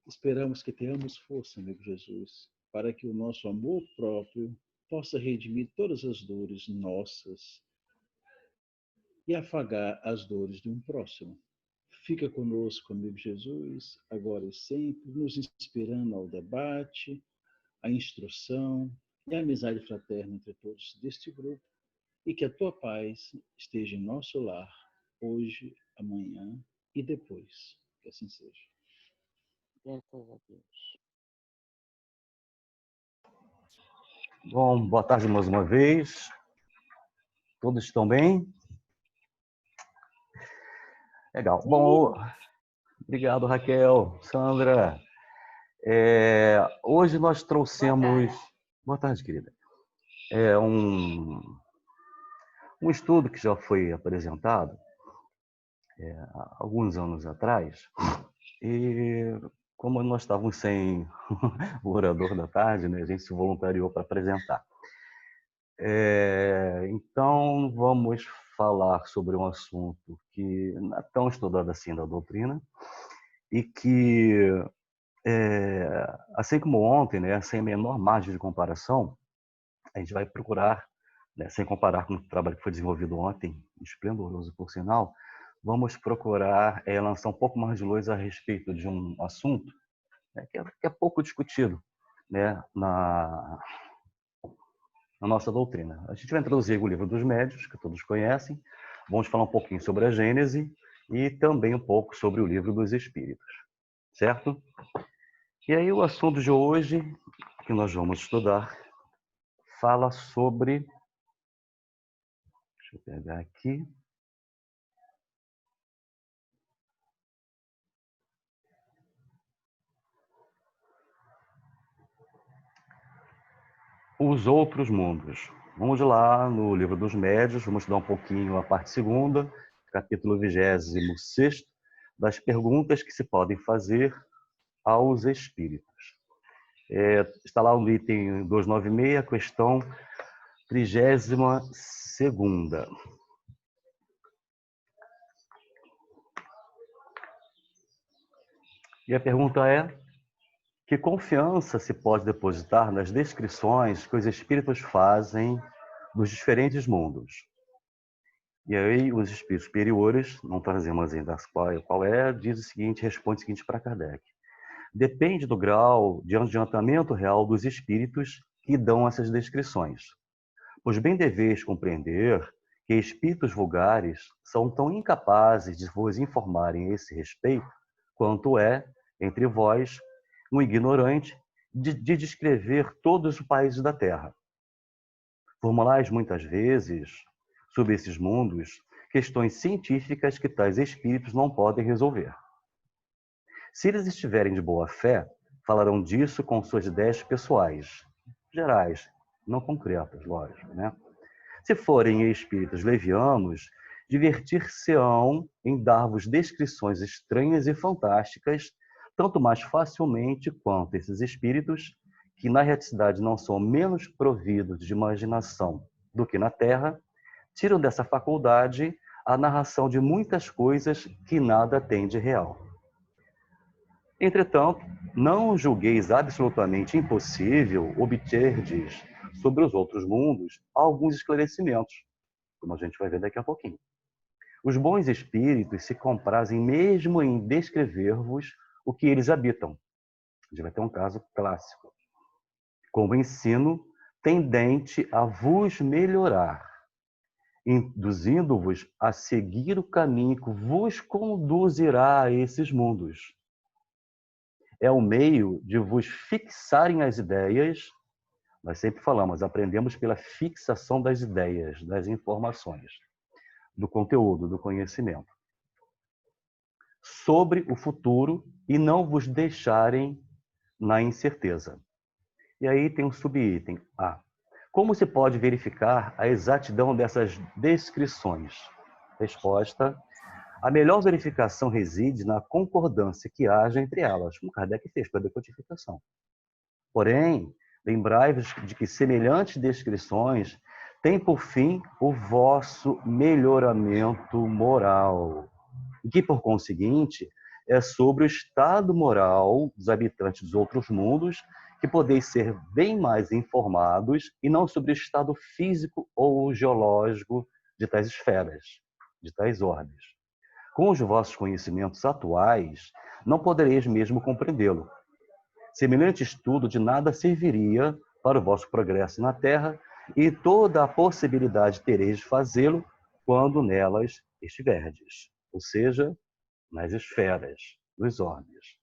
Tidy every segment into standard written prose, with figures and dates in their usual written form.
Esperamos que tenhamos força, amigo Jesus, para que o nosso amor próprio possa redimir todas as dores nossas e afagar as dores de um próximo. Fica conosco, amigo Jesus, agora e sempre, nos inspirando ao debate, à instrução e à amizade fraterna entre todos deste grupo, e que a tua paz esteja em nosso lar, hoje, amanhã e depois. Que assim seja. Graças a Deus. Bom, boa tarde mais uma vez. Todos estão bem? Legal. Bom, obrigado, Raquel, Sandra. Hoje nós trouxemos... Boa tarde, querida. Um estudo que já foi apresentado há alguns anos atrás, e como nós estávamos sem o orador da tarde, né, a gente se voluntariou para apresentar. Então, vamos falar sobre um assunto que não é tão estudado assim da doutrina e que, assim como ontem, né, sem menor margem de comparação, a gente vai procurar, né, sem comparar com o trabalho que foi desenvolvido ontem, esplendoroso por sinal, vamos procurar lançar um pouco mais de luz a respeito de um assunto, né, que é pouco discutido, né, na nossa doutrina. A gente vai introduzir o Livro dos Médiuns, que todos conhecem, vamos falar um pouquinho sobre a Gênese e também um pouco sobre o Livro dos Espíritos, certo? E aí o assunto de hoje, que nós vamos estudar, fala sobre... Deixa eu pegar aqui. Os outros mundos. Vamos lá no Livro dos Médiuns, vamos estudar um pouquinho a parte segunda, capítulo 26º, das perguntas que se podem fazer aos espíritos. Está lá no item 296, questão 32ª. E a pergunta é: que confiança se pode depositar nas descrições que os espíritos fazem dos diferentes mundos? E aí os espíritos superiores, não trazemos ainda qual é, diz o seguinte, responde o seguinte para Kardec: depende do grau de adiantamento real dos espíritos que dão essas descrições. Pois bem deveis compreender que espíritos vulgares são tão incapazes de vos informarem a esse respeito, quanto é, entre vós, um ignorante de descrever todos os países da Terra. Formulais muitas vezes, sobre esses mundos, questões científicas que tais espíritos não podem resolver. Se eles estiverem de boa fé, falarão disso com suas ideias pessoais, gerais, não concretas, lógico, né? Se forem espíritos levianos, divertir-se-ão em dar-vos descrições estranhas e fantásticas, tanto mais facilmente quanto esses espíritos, que na realidade não são menos providos de imaginação do que na Terra, tiram dessa faculdade a narração de muitas coisas que nada tem de real. Entretanto, não julgueis absolutamente impossível obterdes sobre os outros mundos alguns esclarecimentos, como a gente vai ver daqui a pouquinho. Os bons espíritos se comprazem mesmo em descrever-vos o que eles habitam. A gente vai ter um caso clássico. Como ensino tendente a vos melhorar, induzindo-vos a seguir o caminho que vos conduzirá a esses mundos. É o meio de vos fixarem as ideias. Nós sempre falamos, aprendemos pela fixação das ideias, das informações, do conteúdo, do conhecimento, sobre o futuro e não vos deixarem na incerteza. E aí tem um subitem A. Como se pode verificar a exatidão dessas descrições? Resposta: a melhor verificação reside na concordância que haja entre elas, como Kardec fez para a decodificação. Porém, lembrai-vos de que semelhantes descrições têm por fim o vosso melhoramento moral, e que, por conseguinte, é sobre o estado moral dos habitantes dos outros mundos, que podeis ser bem mais informados, e não sobre o estado físico ou geológico de tais esferas, de tais orbes. Com os vossos conhecimentos atuais, não podereis mesmo compreendê-lo. Semelhante estudo de nada serviria para o vosso progresso na Terra, e toda a possibilidade tereis de fazê-lo quando nelas estiverdes, ou seja, nas esferas, nos orbes.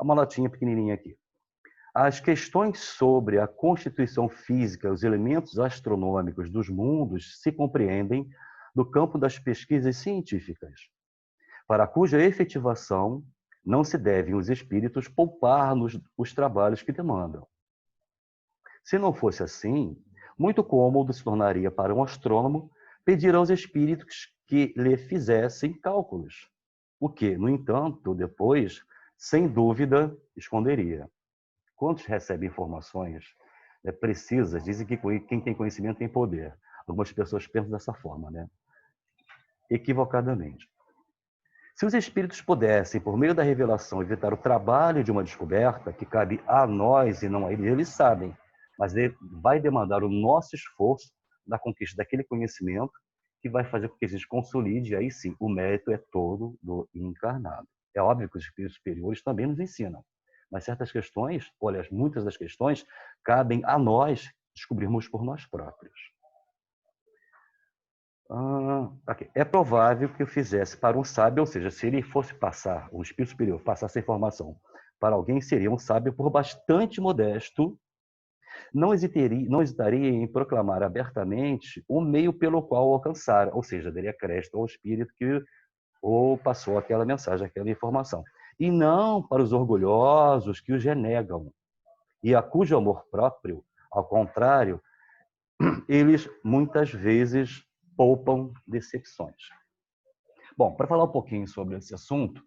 Uma notinha pequenininha aqui. As questões sobre a constituição física, os elementos astronômicos dos mundos se compreendem do campo das pesquisas científicas, para cuja efetivação não se devem os espíritos poupar-nos os trabalhos que demandam. Se não fosse assim, muito cômodo se tornaria para um astrônomo pedir aos espíritos que lhe fizessem cálculos, o que, no entanto, depois, sem dúvida, esconderia. Quantos recebem informações precisas, dizem que quem tem conhecimento tem poder. Algumas pessoas pensam dessa forma, né? Equivocadamente. Se os espíritos pudessem, por meio da revelação, evitar o trabalho de uma descoberta, que cabe a nós e não a eles sabem, mas vai demandar o nosso esforço na conquista daquele conhecimento, que vai fazer com que a gente consolide, e aí sim, o mérito é todo do encarnado. É óbvio que os espíritos superiores também nos ensinam, mas certas questões, olha, muitas das questões, cabem a nós descobrirmos por nós próprios. Okay. É provável que eu fizesse para um sábio, ou seja, se ele fosse passar, um espírito superior, passar essa informação para alguém, seria um sábio por bastante modesto, não hesitaria em proclamar abertamente o meio pelo qual alcançar, ou seja, daria crédito ao espírito que ou passou aquela mensagem, aquela informação. E não para os orgulhosos que os renegam, e a cujo amor próprio, ao contrário, eles muitas vezes poupam decepções. Bom, para falar um pouquinho sobre esse assunto,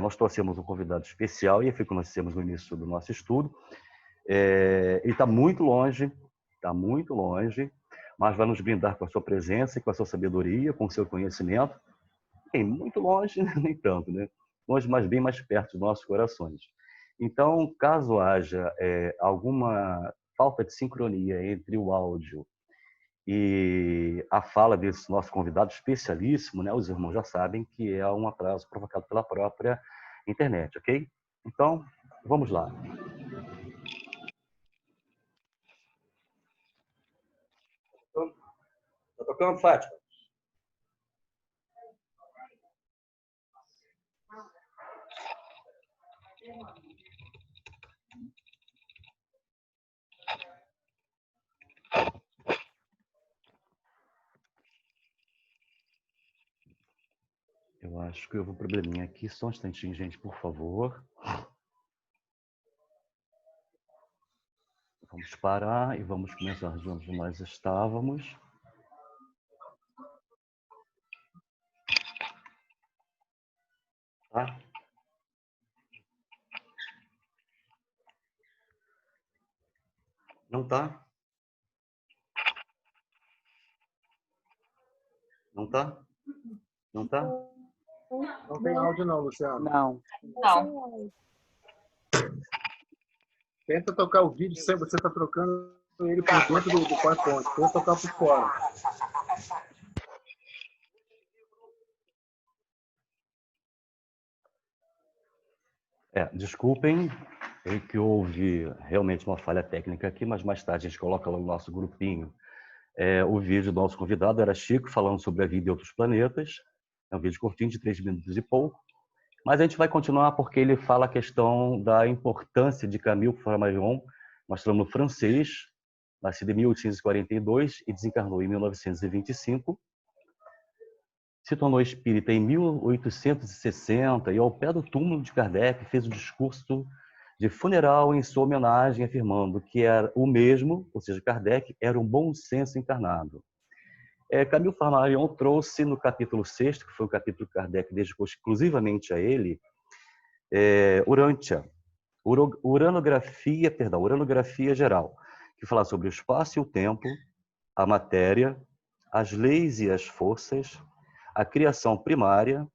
nós trouxemos um convidado especial, e foi como nós temos no início do nosso estudo. Ele está muito longe, mas vai nos brindar com a sua presença e com a sua sabedoria, com o seu conhecimento. Muito longe, nem tanto, né? Longe, mas bem mais perto dos nossos corações. Então, caso haja alguma falta de sincronia entre o áudio e a fala desse nosso convidado especialíssimo, né? Os irmãos já sabem que é um atraso provocado pela própria internet, ok? Então, vamos lá. Está tocando, Fátima? Eu acho que houve um probleminha aqui. Só um instantinho, gente, por favor. Vamos parar e vamos começar de onde nós estávamos. Tá? Não tá? Não tá? Não tá? Não tem áudio não, Luciano. Não. Não. Tenta tocar o vídeo, você está trocando ele por dentro do PowerPoint. Tenta tocar por fora. Desculpem, que houve realmente uma falha técnica aqui, mas mais tarde a gente coloca lá no nosso grupinho o vídeo do nosso convidado. Era Chico falando sobre a vida em outros planetas. É um vídeo curtinho, de 3 minutos e pouco. Mas a gente vai continuar porque ele fala a questão da importância de Camille Flammarion, mostrando francês, nascido em 1842 e desencarnou em 1925. Se tornou espírita em 1860 e, ao pé do túmulo de Kardec, fez um discurso de funeral em sua homenagem, afirmando que era o mesmo, ou seja, Kardec era um bom senso encarnado. Camille Flammarion trouxe no capítulo 6º, que foi o capítulo que Kardec dedicou exclusivamente a ele, uranografia geral, que fala sobre o espaço e o tempo, a matéria, as leis e as forças, a criação primária,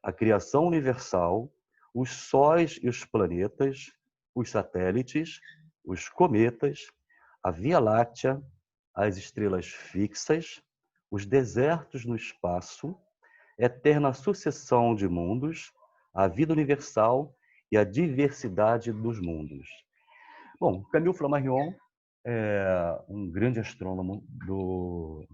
a criação universal, os sóis e os planetas, os satélites, os cometas, a Via Láctea, as estrelas fixas, os desertos no espaço, eterna sucessão de mundos, a vida universal e a diversidade dos mundos. Bom, Camille Flammarion é um grande astrônomo do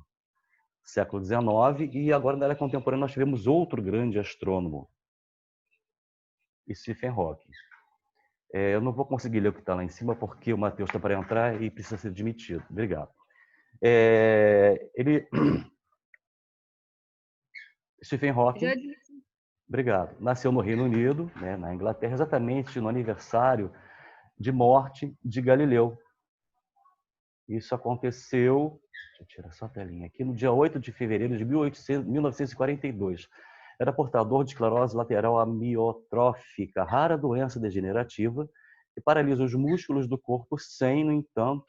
século XIX e agora na era contemporânea nós tivemos outro grande astrônomo, Stephen Hawking. Eu não vou conseguir ler o que está lá em cima porque o Matheus está para entrar e precisa ser demitido. Obrigado. Stephen Hawking, obrigado, nasceu no Reino Unido, né, na Inglaterra, exatamente no aniversário de morte de Galileu. Isso aconteceu, deixa eu tirar só a telinha aqui, no dia 8 de fevereiro de 1942. Era portador de esclerose lateral amiotrófica, rara doença degenerativa que paralisa os músculos do corpo sem, no entanto,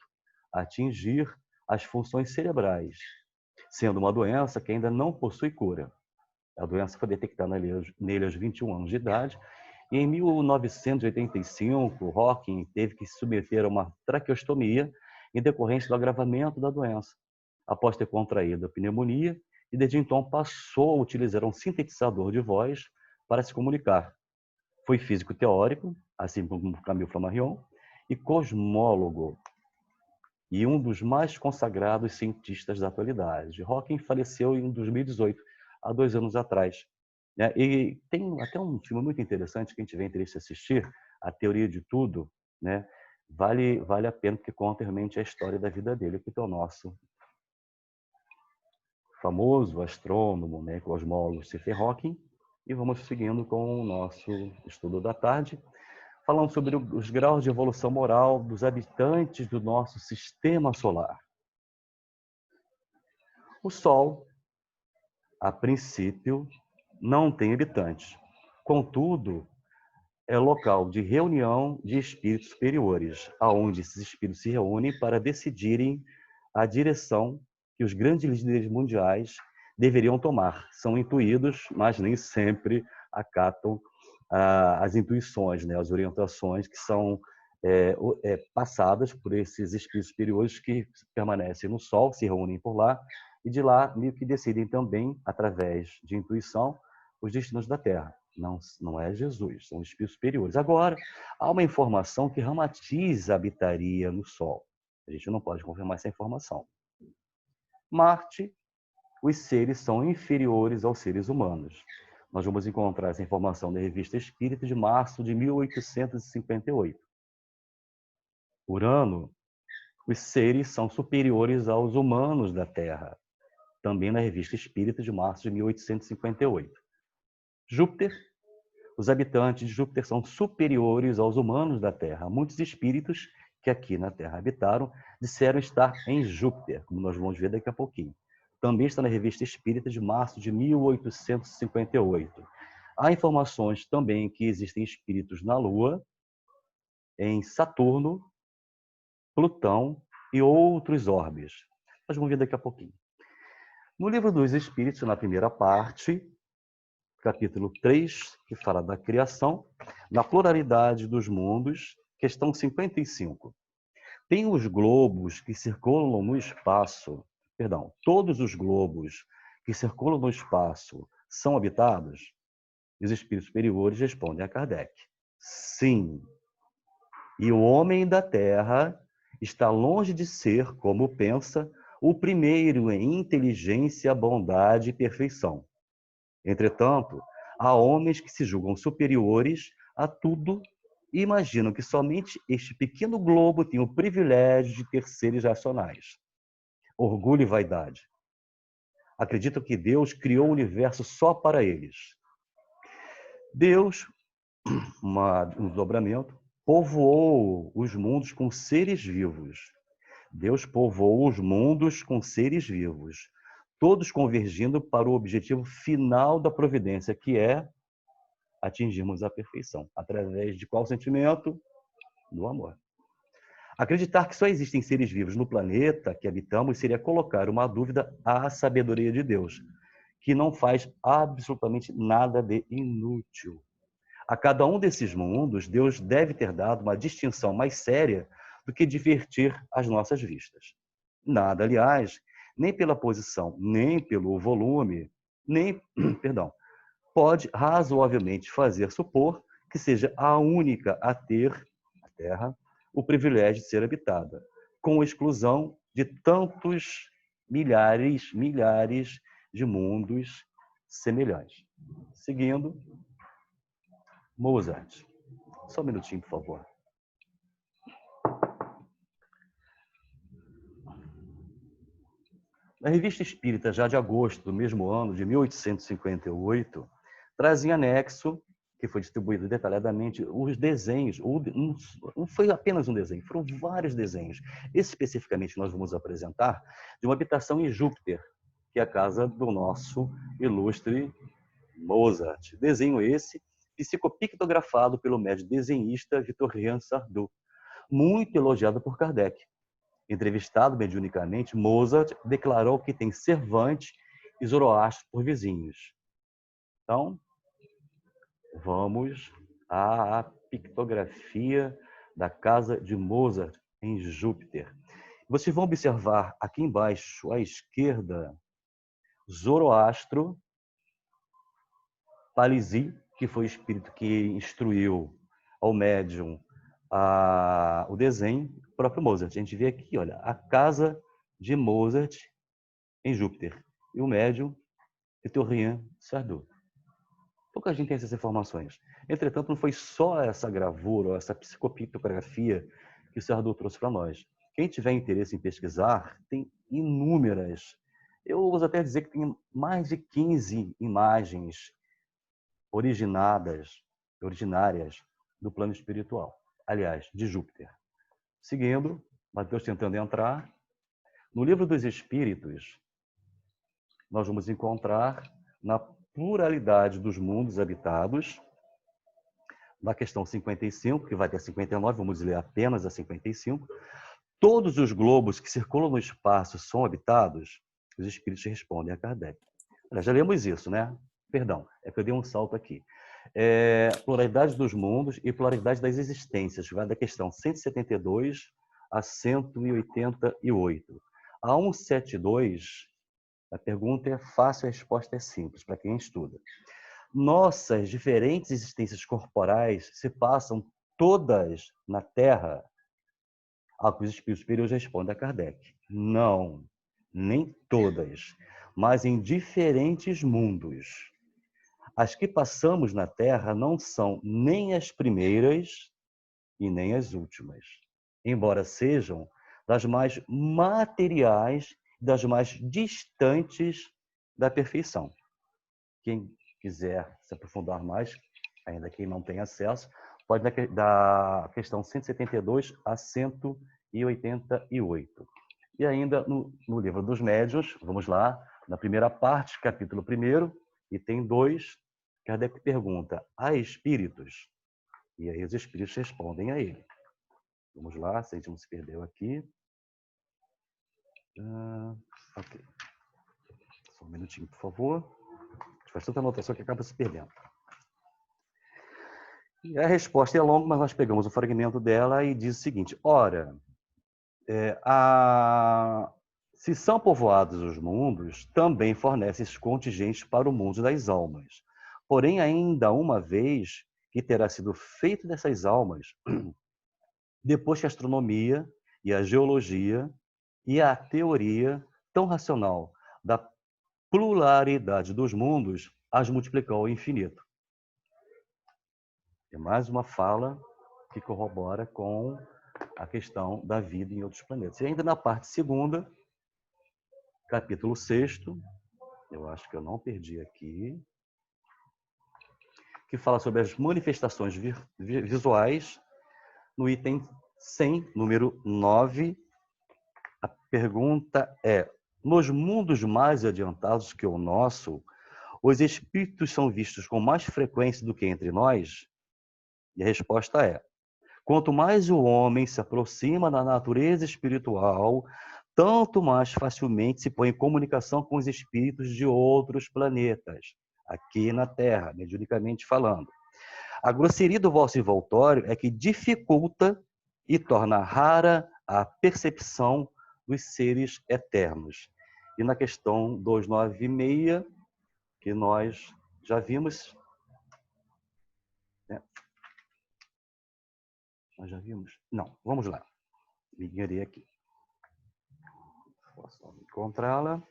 atingir as funções cerebrais, sendo uma doença que ainda não possui cura. A doença foi detectada nele aos 21 anos de idade e em 1985, Hawking teve que se submeter a uma traqueostomia em decorrência do agravamento da doença, após ter contraído a pneumonia, e desde então passou a utilizar um sintetizador de voz para se comunicar. Foi físico teórico, assim como Camille Flammarion, e cosmólogo, e um dos mais consagrados cientistas da atualidade. Hawking faleceu em 2018, há 2 anos atrás. E tem até um filme muito interessante que a gente vem interesse em assistir, A Teoria de Tudo, né? Vale a pena, porque conta realmente a história da vida dele, que é o nosso famoso astrônomo, né, cosmólogo Stephen Hawking. E vamos seguindo com o nosso estudo da tarde, falando sobre os graus de evolução moral dos habitantes do nosso sistema solar. O Sol, a princípio, não tem habitantes. Contudo, é local de reunião de espíritos superiores, aonde esses espíritos se reúnem para decidirem a direção que os grandes líderes mundiais deveriam tomar. São intuídos, mas nem sempre acatam as intuições, né, as orientações que são passadas por esses espíritos superiores que permanecem no Sol, se reúnem por lá, e de lá meio que decidem também, através de intuição, os destinos da Terra. Não é Jesus, são espíritos superiores. Agora, há uma informação que Ramatiz habitaria no Sol. A gente não pode confirmar essa informação. Marte, os seres são inferiores aos seres humanos. Nós vamos encontrar essa informação na Revista Espírita de março de 1858. Urano, os seres são superiores aos humanos da Terra. Também na Revista Espírita de março de 1858. Júpiter, os habitantes de Júpiter são superiores aos humanos da Terra. Muitos espíritos que aqui na Terra habitaram disseram estar em Júpiter, como nós vamos ver daqui a pouquinho. Também está na Revista Espírita de março de 1858. Há informações também que existem espíritos na Lua, em Saturno, Plutão e outros orbes. Nós vamos ver daqui a pouquinho. No Livro dos Espíritos, na primeira parte, capítulo 3, que fala da criação, na pluralidade dos mundos, questão 55. Tem os globos que circulam no espaço, todos os globos que circulam no espaço são habitados? E os espíritos superiores respondem a Kardec: sim. E o homem da Terra está longe de ser, como pensa, o primeiro em inteligência, bondade e perfeição. Entretanto, há homens que se julgam superiores a tudo e imaginam que somente este pequeno globo tem o privilégio de ter seres racionais. Orgulho e vaidade. Acreditam que Deus criou o universo só para eles. Deus, um desdobramento, povoou os mundos com seres vivos. Deus povoou os mundos com seres vivos, todos convergindo para o objetivo final da providência, que é atingirmos a perfeição. Através de qual sentimento? Do amor. Acreditar que só existem seres vivos no planeta que habitamos seria colocar uma dúvida à sabedoria de Deus, que não faz absolutamente nada de inútil. A cada um desses mundos, Deus deve ter dado uma distinção mais séria do que divertir as nossas vistas. Nada, aliás, nem pela posição, nem pelo volume, nem, perdão, pode razoavelmente fazer supor que seja a única a ter, a Terra, o privilégio de ser habitada, com exclusão de tantos milhares de mundos semelhantes. Seguindo, Mozart. Só um minutinho, por favor. Na Revista Espírita, já de agosto do mesmo ano, de 1858, traz em anexo, que foi distribuído detalhadamente, os desenhos. Não foi apenas um desenho, foram vários desenhos. Especificamente, nós vamos apresentar de uma habitação em Júpiter, que é a casa do nosso ilustre Mozart. Desenho esse, psicopictografado pelo médium desenhista Victorien Sardou, muito elogiado por Kardec. Entrevistado mediunicamente, Mozart declarou que tem Cervantes e Zoroastro por vizinhos. Então, vamos à pictografia da casa de Mozart em Júpiter. Vocês vão observar aqui embaixo, à esquerda, Zoroastro, Palissy, que foi o espírito que instruiu ao médium o desenho, o próprio Mozart. A gente vê aqui, olha, a casa de Mozart em Júpiter. E o médium, Victorien Sardou. Pouca gente tem essas informações. Entretanto, não foi só essa gravura, ou essa psicopictografia que o Sardou trouxe para nós. Quem tiver interesse em pesquisar, tem inúmeras. Eu ouso até dizer que tem mais de 15 imagens originárias do plano espiritual. Aliás, de Júpiter. Seguindo, Mateus tentando entrar. No Livro dos Espíritos, nós vamos encontrar na pluralidade dos mundos habitados, na questão 55, que vai até 59, vamos ler apenas a 55, todos os globos que circulam no espaço são habitados? Os espíritos respondem a Kardec. Já lemos isso, né? Perdão, é que eu dei um salto aqui. Pluralidade dos mundos e pluralidade das existências, vai da questão 172 a 188. A 172, a pergunta é fácil, a resposta é simples, para quem estuda. Nossas diferentes existências corporais se passam todas na Terra? Ao que os espíritos superiores respondem a Kardec. Não, nem todas, mas em diferentes mundos. As que passamos na Terra não são nem as primeiras e nem as últimas, embora sejam das mais materiais, das mais distantes da perfeição. Quem quiser se aprofundar mais, ainda quem não tem acesso, pode da questão 172 a 188. E ainda no Livro dos Médiuns, vamos lá, na primeira parte, capítulo 1, item 2, Kardec pergunta: há espíritos? E aí os espíritos respondem a ele. Vamos lá, se a gente não se perdeu aqui. Ok. Só um minutinho, por favor. A gente faz tanta anotação que acaba se perdendo. E a resposta é longa, mas nós pegamos o fragmento dela e diz o seguinte: ora, se são povoados os mundos, também fornece esses contingentes para o mundo das almas. Porém, ainda uma vez que terá sido feito dessas almas, depois que a astronomia e a geologia e a teoria tão racional da pluralidade dos mundos as multiplicou ao infinito. É mais uma fala que corrobora com a questão da vida em outros planetas. E ainda na parte segunda, capítulo 6º, eu acho que eu não perdi aqui, que fala sobre as manifestações visuais, no item 100, número 9, a pergunta é: nos mundos mais adiantados que o nosso, os espíritos são vistos com mais frequência do que entre nós? E a resposta é: quanto mais o homem se aproxima da natureza espiritual, tanto mais facilmente se põe em comunicação com os espíritos de outros planetas, aqui na Terra, mediunicamente falando. A grosseria do vosso envoltório é que dificulta e torna rara a percepção dos seres eternos. E na questão 296, que nós já vimos, né? Nós já vimos? Não, vamos lá. Me enganei aqui. Posso encontrá-la.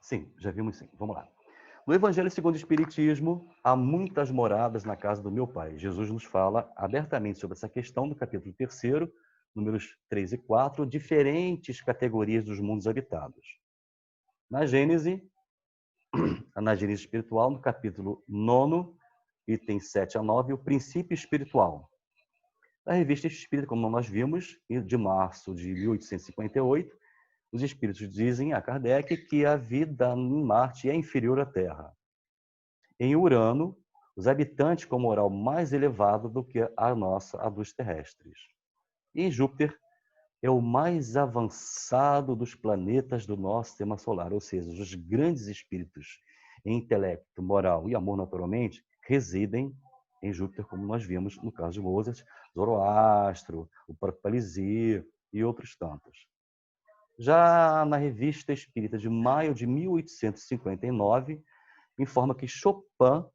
Sim, já vimos sim. Vamos lá. No Evangelho segundo o Espiritismo, há muitas moradas na casa do meu Pai. Jesus nos fala abertamente sobre essa questão no capítulo 3º, números 3 e 4, diferentes categorias dos mundos habitados. Na Gênese espiritual, no capítulo 9, itens 7 a 9, o princípio espiritual. Na revista Espírita, como nós vimos, de março de 1858, os espíritos dizem a Kardec que a vida em Marte é inferior à Terra. Em Urano, os habitantes com moral mais elevado do que a dos terrestres. E em Júpiter, é o mais avançado dos planetas do nosso sistema solar, ou seja, os grandes espíritos em intelecto, moral e amor, naturalmente, residem em Júpiter, como nós vimos no caso de Mozart, Zoroastro, o próprio Palissy e outros tantos. Já na Revista Espírita de maio de 1859, informa que Chopin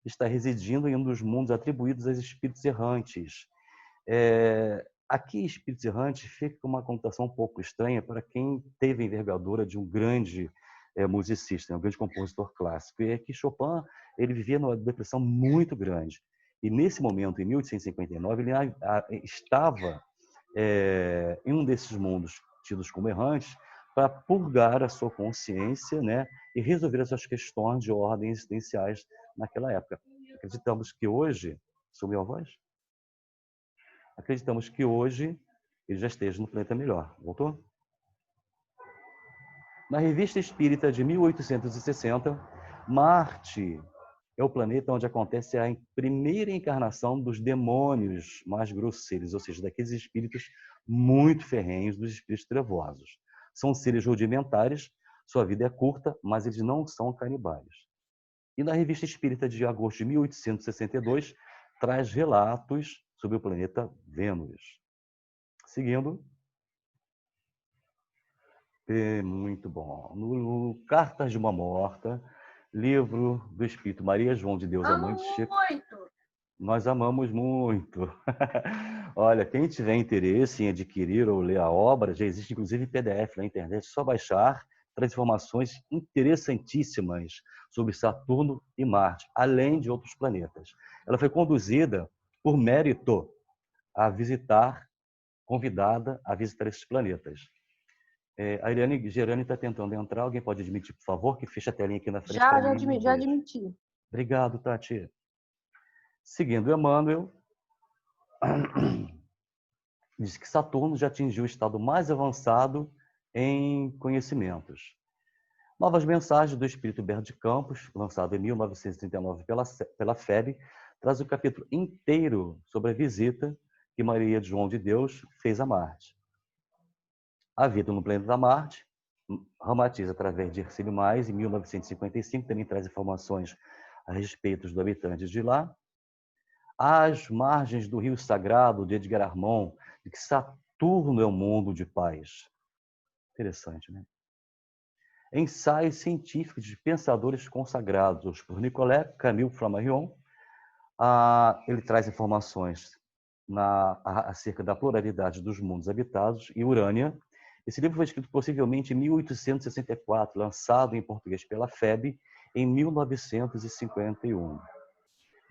está residindo em um dos mundos atribuídos aos espíritos errantes. Aqui, espíritos errantes fica com uma conotação um pouco estranha para quem teve a envergadura de um grande musicista, um grande compositor clássico. E é que Chopin ele vivia numa depressão muito grande. E nesse momento, em 1859, ele estava em um desses mundos tidos como errantes para purgar a sua consciência, né, e resolver as suas questões de ordem existenciais naquela época. Acreditamos que hoje... Sumiu a voz? Acreditamos que hoje ele já esteja no planeta melhor. Voltou? Na Revista Espírita de 1860, Marte é o planeta onde acontece a primeira encarnação dos demônios mais grosseiros, ou seja, daqueles espíritos muito ferrenhos, dos espíritos trevosos. São seres rudimentares, sua vida é curta, mas eles não são canibais. E na Revista Espírita de agosto de 1862, traz relatos sobre o planeta Vênus. Seguindo. Muito bom. No Cartas de uma Morta, livro do Espírito Maria João de Deus Amante Chico. Muito! Nós amamos muito. Olha, quem tiver interesse em adquirir ou ler a obra, já existe inclusive PDF na internet, é só baixar, traz informações interessantíssimas sobre Saturno e Marte, além de outros planetas. Ela foi conduzida por mérito a visitar, convidada a visitar esses planetas. A Eliane Gerani está tentando entrar. Alguém pode admitir, por favor, que feche a telinha aqui na frente? Já admiti. Obrigado, Tati. Seguindo Emmanuel, diz que Saturno já atingiu o estado mais avançado em conhecimentos. Novas mensagens do Espírito Humberto de Campos, lançado em 1939 pela FEB, traz o capítulo inteiro sobre a visita que Maria de João de Deus fez a Marte. A vida no planeta Marte, Ramatiz, através de Hercílio Mais, em 1955, também traz informações a respeito dos habitantes de lá. Às margens do Rio Sagrado, de Edgar Armand, de que Saturno é um mundo de paz. Interessante, né? Ensaios científicos de pensadores consagrados por Nicolas Camille Flammarion. Ele traz informações acerca da pluralidade dos mundos habitados e Urânia. Esse livro foi escrito possivelmente em 1864, lançado em português pela FEB em 1951.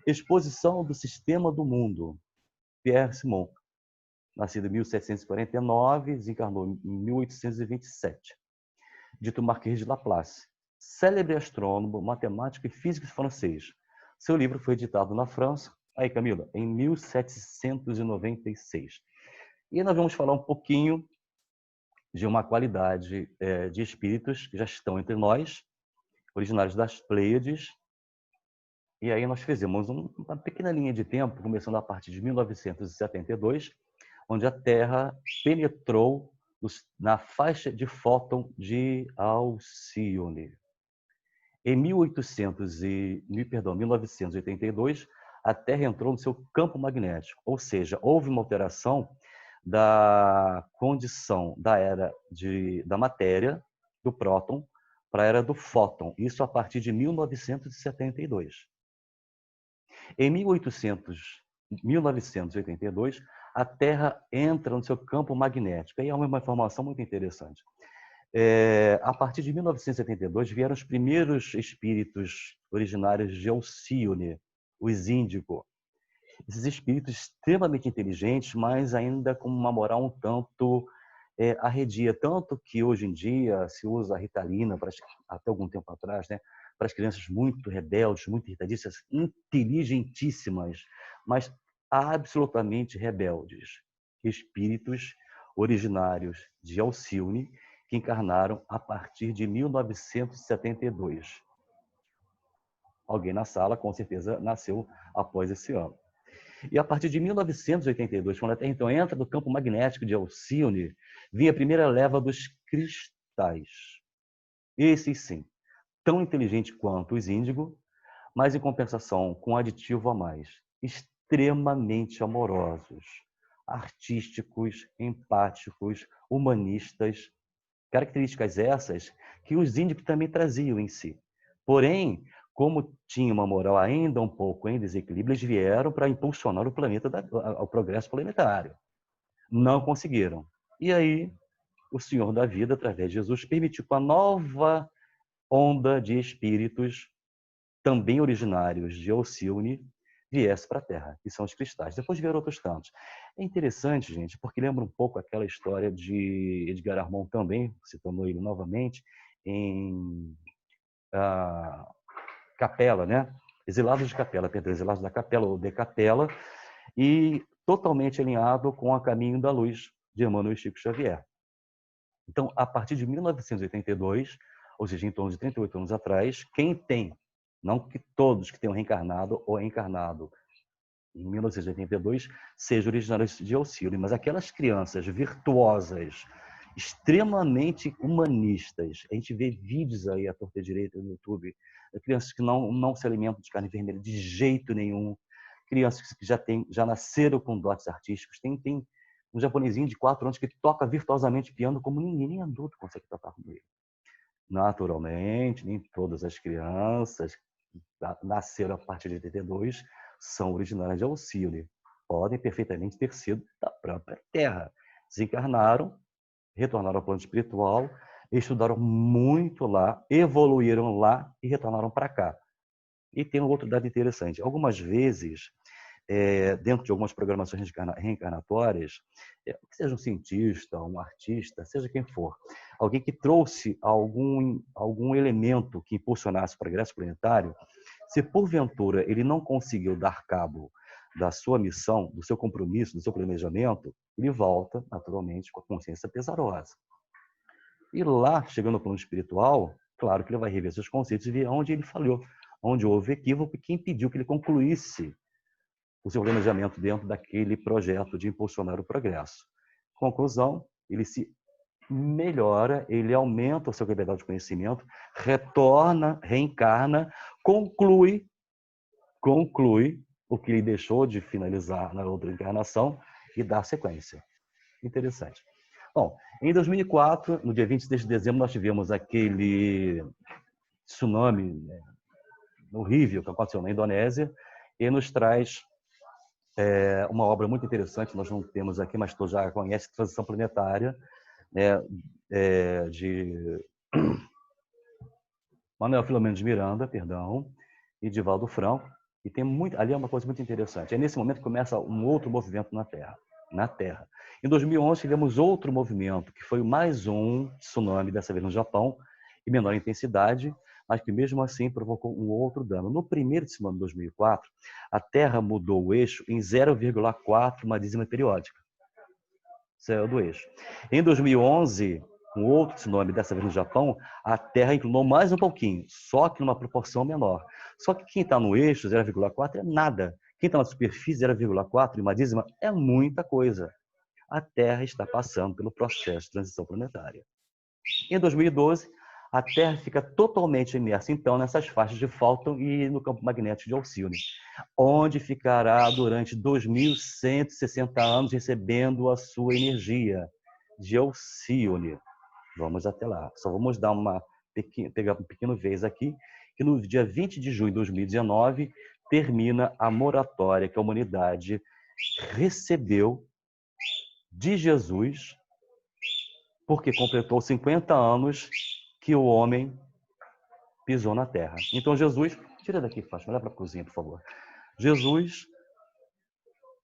Exposição do Sistema do Mundo. Pierre Simon, nascido em 1749, desencarnou em 1827. Dito Marquês de Laplace, célebre astrônomo, matemático e físico francês. Seu livro foi editado na França, aí Camila, em 1796. E nós vamos falar um pouquinho de uma qualidade de espíritos que já estão entre nós, originários das Pleiades. E aí nós fizemos uma pequena linha de tempo, começando a partir de 1972, onde a Terra penetrou na faixa de Fóton de Alcione. Em 1982, a Terra entrou no seu campo magnético, ou seja, houve uma alteração da condição da era da matéria, do próton, para a era do fóton, isso a partir de 1972. Em 1982, a Terra entra no seu campo magnético. E é uma informação muito interessante. A partir de 1972, vieram os primeiros espíritos originários de Alcione, os Índigo. Esses espíritos extremamente inteligentes, mas ainda com uma moral um tanto arredia. Tanto que hoje em dia se usa a Ritalina, até algum tempo atrás, né, para as crianças muito rebeldes, muito irritadiças, inteligentíssimas, mas absolutamente rebeldes. Espíritos originários de Alcione, que encarnaram a partir de 1972. Alguém na sala, com certeza, nasceu após esse ano. E a partir de 1982, quando a Terra então entra no campo magnético de Alcione, vinha a primeira leva dos cristais. Esses sim, tão inteligentes quanto os índigo, mas em compensação com aditivo a mais, extremamente amorosos, artísticos, empáticos, humanistas, características essas que os índigos também traziam em si. Porém, como tinha uma moral ainda um pouco em desequilíbrio, eles vieram para impulsionar o planeta, ao progresso planetário. Não conseguiram. E aí, o Senhor da Vida, através de Jesus, permitiu que uma nova onda de espíritos, também originários de Alcione, viesse para a Terra, que são os cristais. Depois vieram outros tantos. É interessante, gente, porque lembra um pouco aquela história de Edgar Armand também, citando ele novamente, em Capela, né? Exilados de Capela, perdão, Exilados da Capela, ou de Capela, e totalmente alinhado com A Caminho da Luz, de Emmanuel e Chico Xavier. Então, a partir de 1982, ou seja, em torno de 38 anos atrás, quem tem, não que todos que tenham reencarnado ou encarnado em 1982 sejam originários de Alcione, mas aquelas crianças virtuosas, extremamente humanistas, a gente vê vídeos aí à torta direita no YouTube, crianças que não se alimentam de carne vermelha de jeito nenhum, crianças que já nasceram com dotes artísticos, tem um japonesinho de 4 anos que toca virtuosamente piano como ninguém adulto consegue tocar com ele. Naturalmente, nem todas as crianças nasceram a partir de 82 são originárias de Alcione. Podem perfeitamente ter sido da própria Terra. Desencarnaram, retornaram ao plano espiritual, estudaram muito lá, evoluíram lá e retornaram para cá. E tem um outro dado interessante. Algumas vezes, dentro de algumas programações reencarnatórias, que seja um cientista, um artista, seja quem for, alguém que trouxe algum elemento que impulsionasse o progresso planetário, se porventura ele não conseguiu dar cabo da sua missão, do seu compromisso, do seu planejamento, ele volta, naturalmente, com a consciência pesarosa. E lá, chegando ao plano espiritual, claro que ele vai rever seus conceitos e ver onde ele falhou, onde houve equívoco e que impediu que ele concluísse o seu planejamento dentro daquele projeto de impulsionar o progresso. Conclusão, ele se melhora, ele aumenta o seu capital de conhecimento, retorna, reencarna, conclui o que ele deixou de finalizar na outra encarnação e dá sequência. Interessante. Bom, em 2004, no dia 23 de dezembro, nós tivemos aquele tsunami horrível que aconteceu na Indonésia e nos traz uma obra muito interessante, nós não temos aqui, mas tu já conhece, Transição Planetária, de Manuel Filomeno de Miranda, e de Valdo Franco, e tem ali é uma coisa muito interessante. É nesse momento que começa um outro movimento na Terra. Em 2011 tivemos outro movimento, que foi mais um tsunami, dessa vez no Japão, em menor intensidade, mas que mesmo assim provocou um outro dano. No primeiro tsunami de 2004, a Terra mudou o eixo em 0,4 uma dízima periódica. Saiu do eixo. Em 2011, um outro tsunami, dessa vez no Japão, a Terra inclinou mais um pouquinho, só que numa proporção menor. Só que quem está no eixo, 0,4, é nada. Quem está na superfície, 0,4 uma dízima, é muita coisa. a Terra está passando pelo processo de transição planetária. Em 2012, a Terra fica totalmente imersa, então, nessas faixas de Fulton e no campo magnético de Alcione, onde ficará durante 2.160 anos recebendo a sua energia de Alcione. Vamos até lá. Só vamos dar pegar um pequeno vez aqui, que no dia 20 de junho de 2019 termina a moratória que a humanidade recebeu de Jesus, porque completou 50 anos que o homem pisou na terra. Então Jesus, tira daqui, Fátima, olha para a cozinha, por favor. Jesus,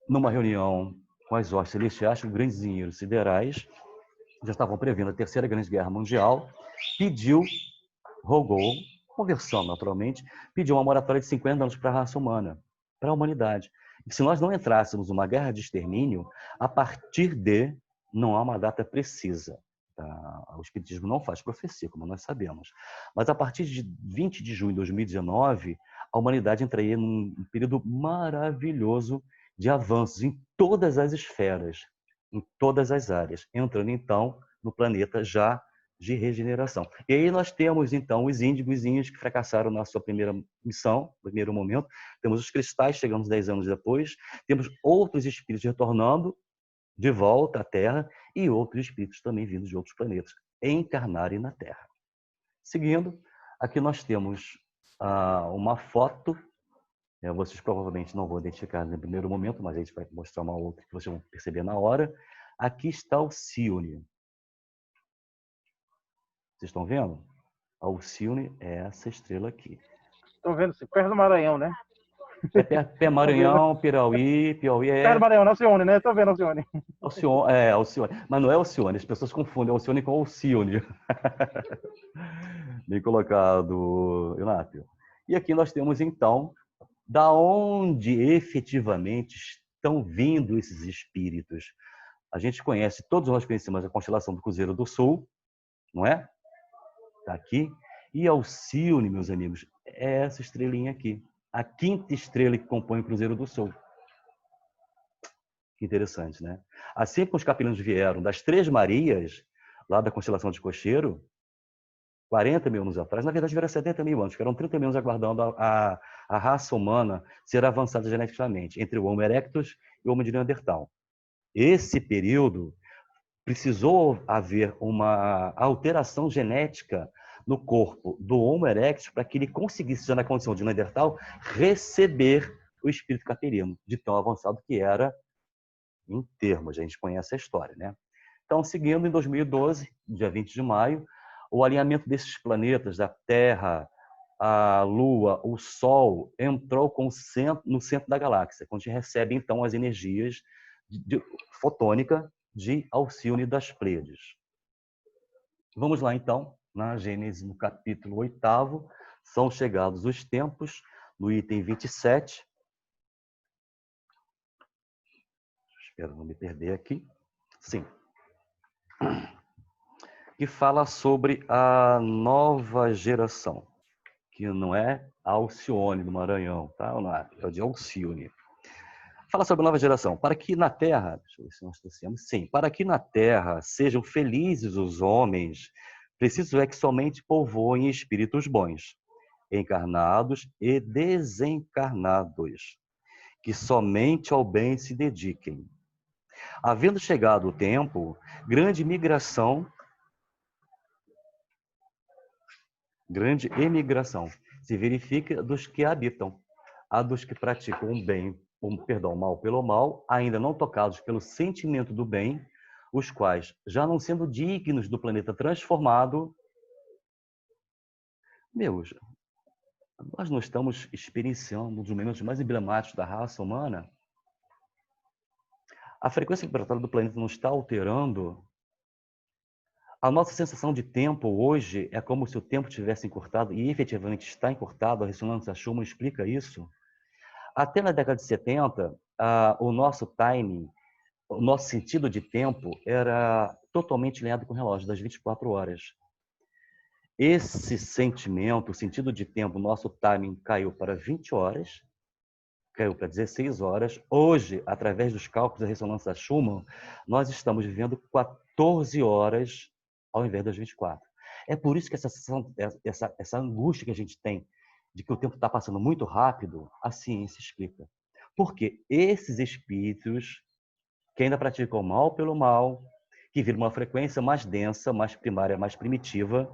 numa reunião com as hostes celestiais, com grandes engenheiros siderais, já estavam prevendo a Terceira Grande Guerra Mundial, rogou, conversando naturalmente, pediu uma moratória de 50 anos para a raça humana, para a humanidade. E se nós não entrássemos numa guerra de extermínio, a partir de, não há uma data precisa. Tá? O Espiritismo não faz profecia, como nós sabemos. Mas a partir de 20 de junho de 2019, a humanidade entraria num período maravilhoso de avanços em todas as esferas, em todas as áreas, entrando então no planeta já de regeneração. E aí nós temos então os índigos que fracassaram na sua primeira missão, no primeiro momento, temos os cristais chegando 10 anos depois, temos outros espíritos retornando de volta à Terra e outros espíritos também vindos de outros planetas, encarnarem na Terra. Seguindo, aqui nós temos uma foto, vocês provavelmente não vão identificar no primeiro momento, mas a gente vai mostrar uma outra que vocês vão perceber na hora. Aqui está Alcione. Vocês estão vendo? Alcione é essa estrela aqui. Estão vendo? Perto do Maranhão, né? É perto Maranhão, Piauí é... Perto do Maranhão, não Alcione, né? Estão vendo Alcione? Alcione. Mas não é Alcione, as pessoas confundem Alcione com Alcione. Bem colocado, Inácio. E aqui nós temos, então, da onde efetivamente estão vindo esses espíritos. A gente conhece, todos nós conhecemos a constelação do Cruzeiro do Sul, não é? Está aqui. E Alcione, meus amigos, é essa estrelinha aqui. A quinta estrela que compõe o Cruzeiro do Sul. Que interessante, né? Assim como os capelanos vieram das Três Marias, lá da constelação de Cocheiro, 40 mil anos atrás, na verdade vieram 70 mil anos, ficaram 30 mil anos aguardando a raça humana ser avançada geneticamente, entre o Homo erectus e o Homo de Neandertal. Esse período precisou haver uma alteração genética no corpo do Homo erectus para que ele conseguisse, já na condição de Neandertal, receber o espírito caperino, de tão avançado que era em termos. A gente conhece a história, né? Então, seguindo, em 2012, dia 20 de maio, o alinhamento desses planetas, da Terra, a Lua, o Sol, entrou no centro da galáxia, onde recebe, então, as energias fotônica de Alcione das Pleiades. Vamos lá, então, na Gênesis, no capítulo 8º, são chegados os tempos, no item 27. Espero não me perder aqui. Sim. Que fala sobre a nova geração, que não é Alcione do Maranhão, tá? É o de Alcione. Fala sobre a nova geração. Para que na Terra, deixa eu ver se nós trouxemos, sim, para que na Terra sejam felizes os homens, preciso é que somente povoem espíritos bons, encarnados e desencarnados, que somente ao bem se dediquem. Havendo chegado o tempo, grande emigração se verifica dos que habitam, a dos que praticam o mal pelo mal, ainda não tocados pelo sentimento do bem, os quais, já não sendo dignos do planeta transformado, nós não estamos experienciando um dos momentos mais emblemáticos da raça humana? A frequência vibratória do planeta não está alterando? A nossa sensação de tempo hoje é como se o tempo tivesse encurtado, e efetivamente está encurtado, a ressonância Schumann explica isso. Até na década de 70, o nosso timing, o nosso sentido de tempo era totalmente alinhado com o relógio das 24 horas. Esse sentimento, o sentido de tempo, o nosso timing caiu para 20 horas, caiu para 16 horas. Hoje, através dos cálculos da ressonância Schumann, nós estamos vivendo 14 horas ao invés das 24. É por isso que essa angústia que a gente tem de que o tempo está passando muito rápido, a ciência explica. Porque esses espíritos que ainda praticam o mal pelo mal, que viram uma frequência mais densa, mais primária, mais primitiva,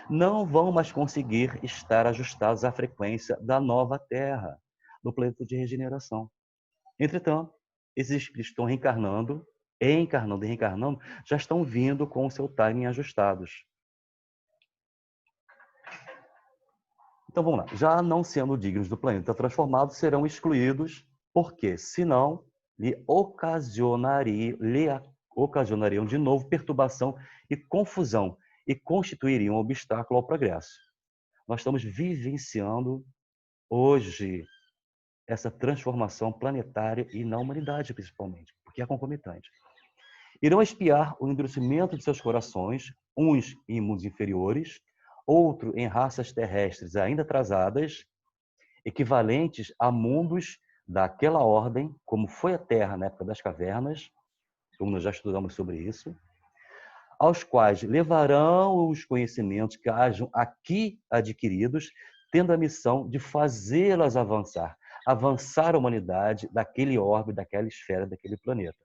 não vão mais conseguir estar ajustados à frequência da nova Terra, do planeta de regeneração. Entretanto, esses espíritos estão reencarnando, encarnando e reencarnando, já estão vindo com o seu timing ajustados. Então vamos lá. Já não sendo dignos do planeta transformado, serão excluídos, porque senão lhe ocasionariam de novo perturbação e confusão e constituiriam um obstáculo ao progresso. Nós estamos vivenciando hoje essa transformação planetária e na humanidade principalmente, porque é concomitante. Irão espiar o endurecimento de seus corações, uns em mundos inferiores, outro em raças terrestres ainda atrasadas, equivalentes a mundos daquela ordem, como foi a Terra na época das cavernas, como nós já estudamos sobre isso, aos quais levarão os conhecimentos que hajam aqui adquiridos, tendo a missão de fazê-las avançar a humanidade daquele orbe, daquela esfera, daquele planeta.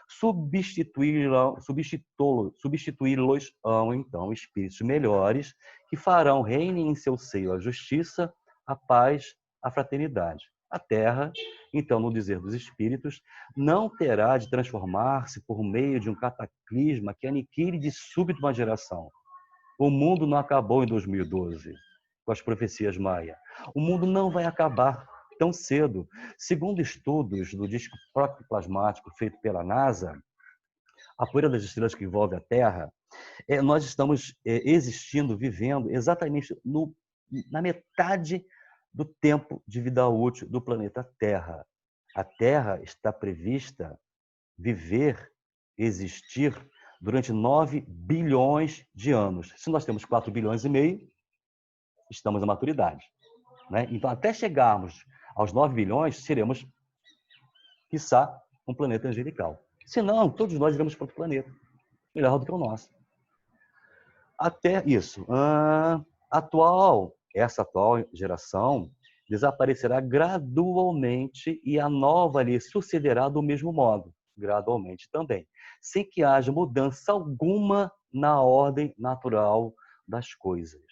Substituí-los-ão, então, espíritos melhores que farão reinem em seu seio a justiça, a paz, a fraternidade. A Terra, então, no dizer dos espíritos, não terá de transformar-se por meio de um cataclisma que aniquile de súbito uma geração. O mundo não acabou em 2012, com as profecias maia. O mundo não vai acabar tão cedo. Segundo estudos do disco protoplasmático feito pela NASA, a poeira das estrelas que envolve a Terra, nós estamos existindo, vivendo exatamente na metade do tempo de vida útil do planeta Terra. A Terra está prevista viver, existir durante 9 bilhões de anos. Se nós temos 4 bilhões e meio, estamos na maturidade, né? Então, até chegarmos aos 9 bilhões, seremos, quiçá, um planeta angelical. Se não, todos nós iremos para outro planeta, melhor do que o nosso. Até isso. Essa atual geração desaparecerá gradualmente e a nova lhe sucederá do mesmo modo, gradualmente também, sem que haja mudança alguma na ordem natural das coisas.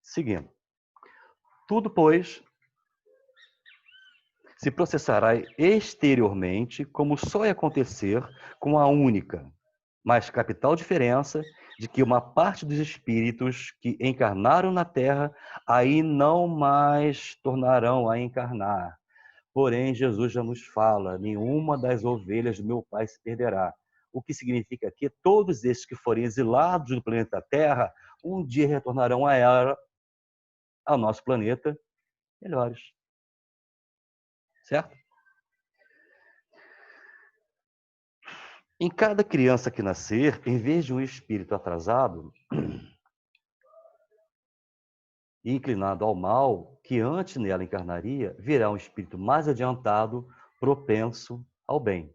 Seguindo. Tudo, pois, se processará exteriormente, como só ia acontecer com a única, mas capital diferença de que uma parte dos espíritos que encarnaram na Terra aí não mais tornarão a encarnar. Porém, Jesus já nos fala, nenhuma das ovelhas do meu Pai se perderá. O que significa que todos esses que forem exilados do planeta Terra, um dia retornarão ao nosso planeta melhores. Certo? Em cada criança que nascer, em vez de um espírito atrasado e inclinado ao mal, que antes nela encarnaria, virá um espírito mais adiantado, propenso ao bem.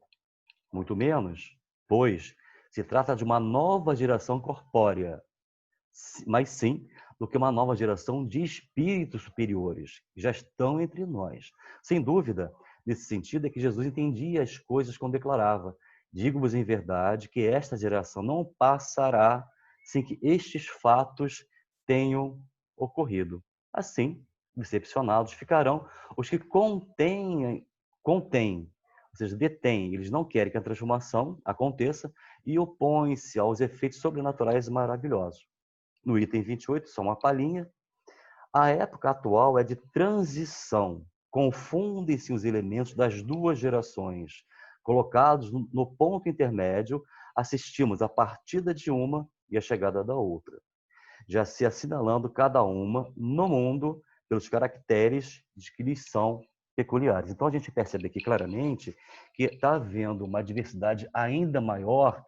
Muito menos, pois se trata de uma nova geração corpórea, mas sim do que uma nova geração de espíritos superiores, que já estão entre nós. Sem dúvida, nesse sentido é que Jesus entendia as coisas quando declarava: digo-vos em verdade que esta geração não passará sem que estes fatos tenham ocorrido. Assim, decepcionados ficarão os que contêm, ou seja, detêm, eles não querem que a transformação aconteça e opõem-se aos efeitos sobrenaturais maravilhosos. No item 28, só uma palhinha. A época atual é de transição. Confundem-se os elementos das duas gerações. Colocados no ponto intermédio, assistimos a partida de uma e a chegada da outra, já se assinalando cada uma no mundo pelos caracteres que lhes são peculiares. Então, a gente percebe aqui claramente que está havendo uma diversidade ainda maior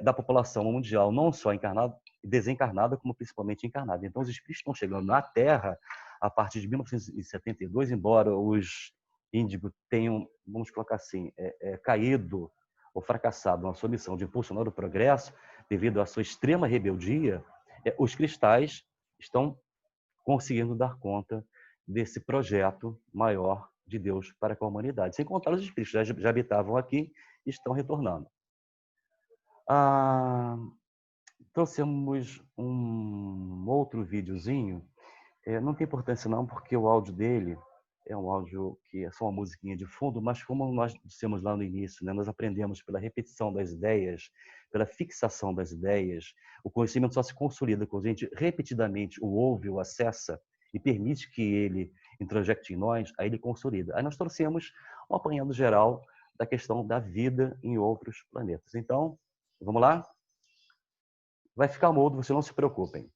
da população mundial, não só encarnada, desencarnada, como principalmente encarnada. Então, os espíritos estão chegando na Terra a partir de 1972, embora os Índigo tenham, vamos colocar assim, caído ou fracassado na sua missão de impulsionar o progresso, devido à sua extrema rebeldia, os cristais estão conseguindo dar conta desse projeto maior de Deus para com a humanidade. Sem contar os espíritos que já habitavam aqui e estão retornando. Trouxemos um outro videozinho. Não tem importância não, porque o áudio dele é um áudio que é só uma musiquinha de fundo, mas como nós dissemos lá no início, né, nós aprendemos pela repetição das ideias, pela fixação das ideias. O conhecimento só se consolida quando a gente repetidamente o ouve, o acessa e permite que ele introjecte em nós, aí ele consolida. Aí nós trouxemos um apanhado geral da questão da vida em outros planetas. Então, vamos lá? Vai ficar mudo, vocês não se preocupem.